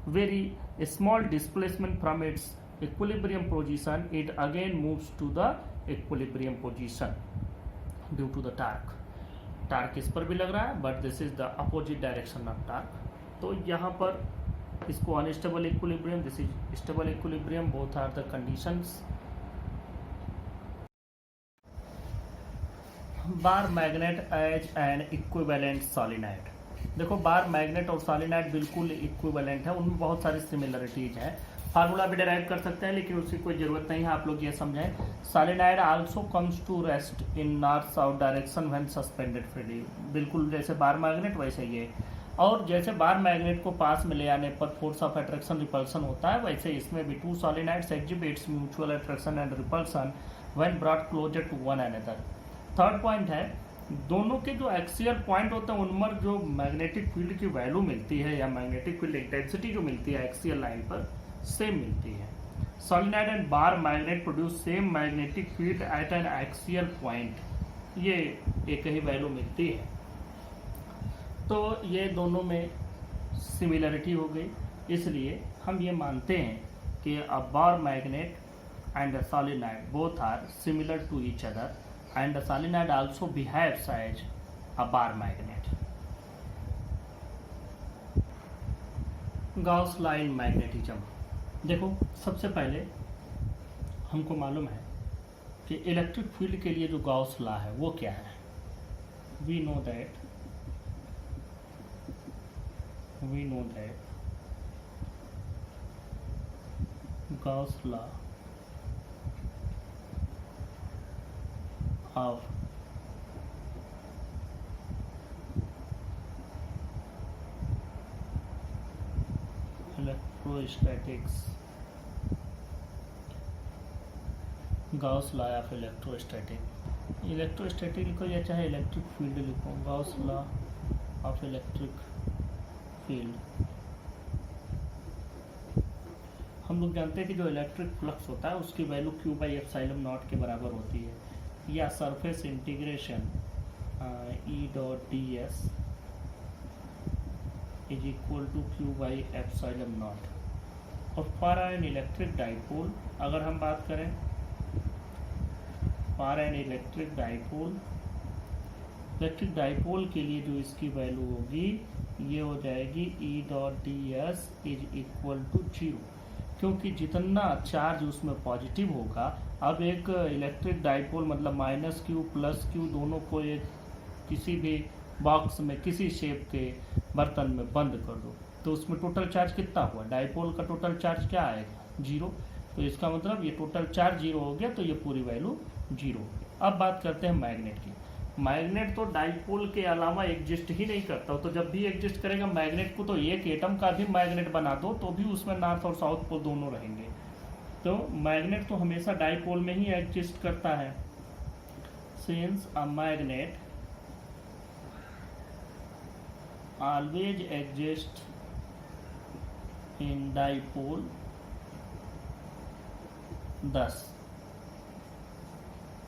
very small displacement from its equilibrium position, it again moves to the equilibrium position due to the torque. Torque इस पर भी लग रहा है, but this is the opposite direction of torque. तो यहाँ पर इसको unstable equilibrium, this is stable equilibrium, both are the conditions. Bar magnet as an equivalent solenoid. देखो बार मैग्नेट और सॉलिनाइड बिल्कुल इक्विवेलेंट है, उनमें बहुत सारी सिमिलरिटीज हैं। फार्मूला भी डिराइव कर सकते हैं लेकिन उसकी कोई ज़रूरत नहीं है, आप लोग ये समझें। Solenoid also comes to rest in north south direction when suspended freely, बिल्कुल जैसे बार मैग्नेट वैसे ये। और जैसे बार मैग्नेट को पास में ले आने पर फोर्स ऑफ अट्रैक्शन रिपल्सन होता है, वैसे इसमें भी two solenoids exhibits mutual attraction and repulsion when brought closer to one another. Third point है, दोनों के जो एक्सियल पॉइंट होते हैं उनमें जो मैग्नेटिक फील्ड की वैल्यू मिलती है या मैग्नेटिक फील्ड इंटेंसिटी जो मिलती है एक्सियल लाइन पर सेम मिलती है। Solenoid and bar magnet produce same magnetic field at an axial point, ये एक ही वैल्यू मिलती है। तो ये दोनों में सिमिलरिटी हो गई, इसलिए हम ये मानते हैं कि a bar magnet and a solenoid both are similar to each other, and the solenoid also behaves as a bar magnet. Gauss law in magnetism. देखो, सबसे पहले हमको मालूम है कि इलेक्ट्रिक फील्ड के लिए जो गॉस लॉ है वो क्या है। We know that Gauss law of electrostatics, Gauss law of electrostatic लिखो या चाहे इलेक्ट्रिक फील्ड लिखो, Gauss law of electric field. हम लोग जानते हैं कि जो इलेक्ट्रिक फ्लक्स होता है उसकी वैल्यू Q/ε0 के बराबर होती है, या surface integration E.ds is equal to Q/ε0। और फॉर एन इलेक्ट्रिक डाइपोल, अगर हम बात करें फॉर एन इलेक्ट्रिक डाइपोल के लिए जो इसकी वैल्यू होगी ये हो जाएगी E.ds इज इक्वल टू 0, क्योंकि जितना चार्ज उसमें पॉजिटिव होगा, अब एक इलेक्ट्रिक डाइपोल मतलब -Q +Q दोनों को एक किसी भी बॉक्स में किसी शेप के बर्तन में बंद कर दो तो उसमें टोटल चार्ज कितना हुआ, डाइपोल का टोटल चार्ज क्या आएगा, 0। तो इसका मतलब ये टोटल चार्ज 0 हो गया, तो ये पूरी वैल्यू 0। अब बात करते हैं मैग्नेट की। मैग्नेट तो डाइपोल के अलावा एग्जिस्ट ही नहीं करता, तो जब भी एग्जिस्ट करेगा मैग्नेट को, तो एक एटम का भी मैग्नेट बना दो तो भी उसमें नॉर्थ और साउथ पोल दोनों रहेंगे। तो मैग्नेट तो हमेशा डाइपोल में ही एग्जिस्ट करता है। Since a magnet always exist in dipole, thus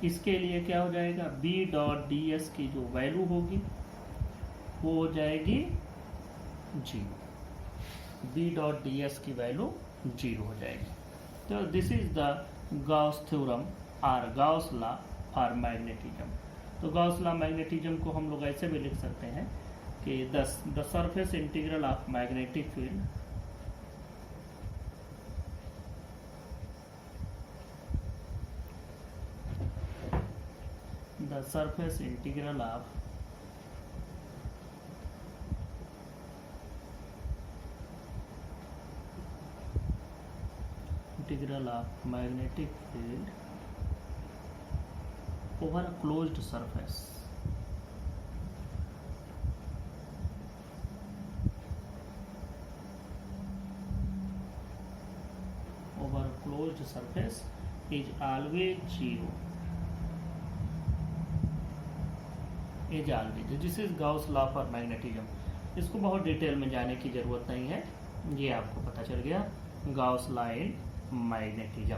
इसके लिए क्या हो जाएगा, B.ds की जो वैल्यू होगी वो हो जाएगी 0। B.ds की वैल्यू 0 हो जाएगी। तो this is the Gauss theorem और गॉस लॉ फॉर मैग्नेटिज्म। तो गॉस लॉ मैग्नेटिज्म को हम लोग ऐसे भी लिख सकते हैं कि the surface integral of magnetic field the surface integral of magnetic field over a closed surface is always 0। This is Gauss law for magnetism. इसको बहुत डिटेल में जाने की जरूरत नहीं है, ये आपको पता चल गया गॉस लॉ इन मैग्नेटिज्म।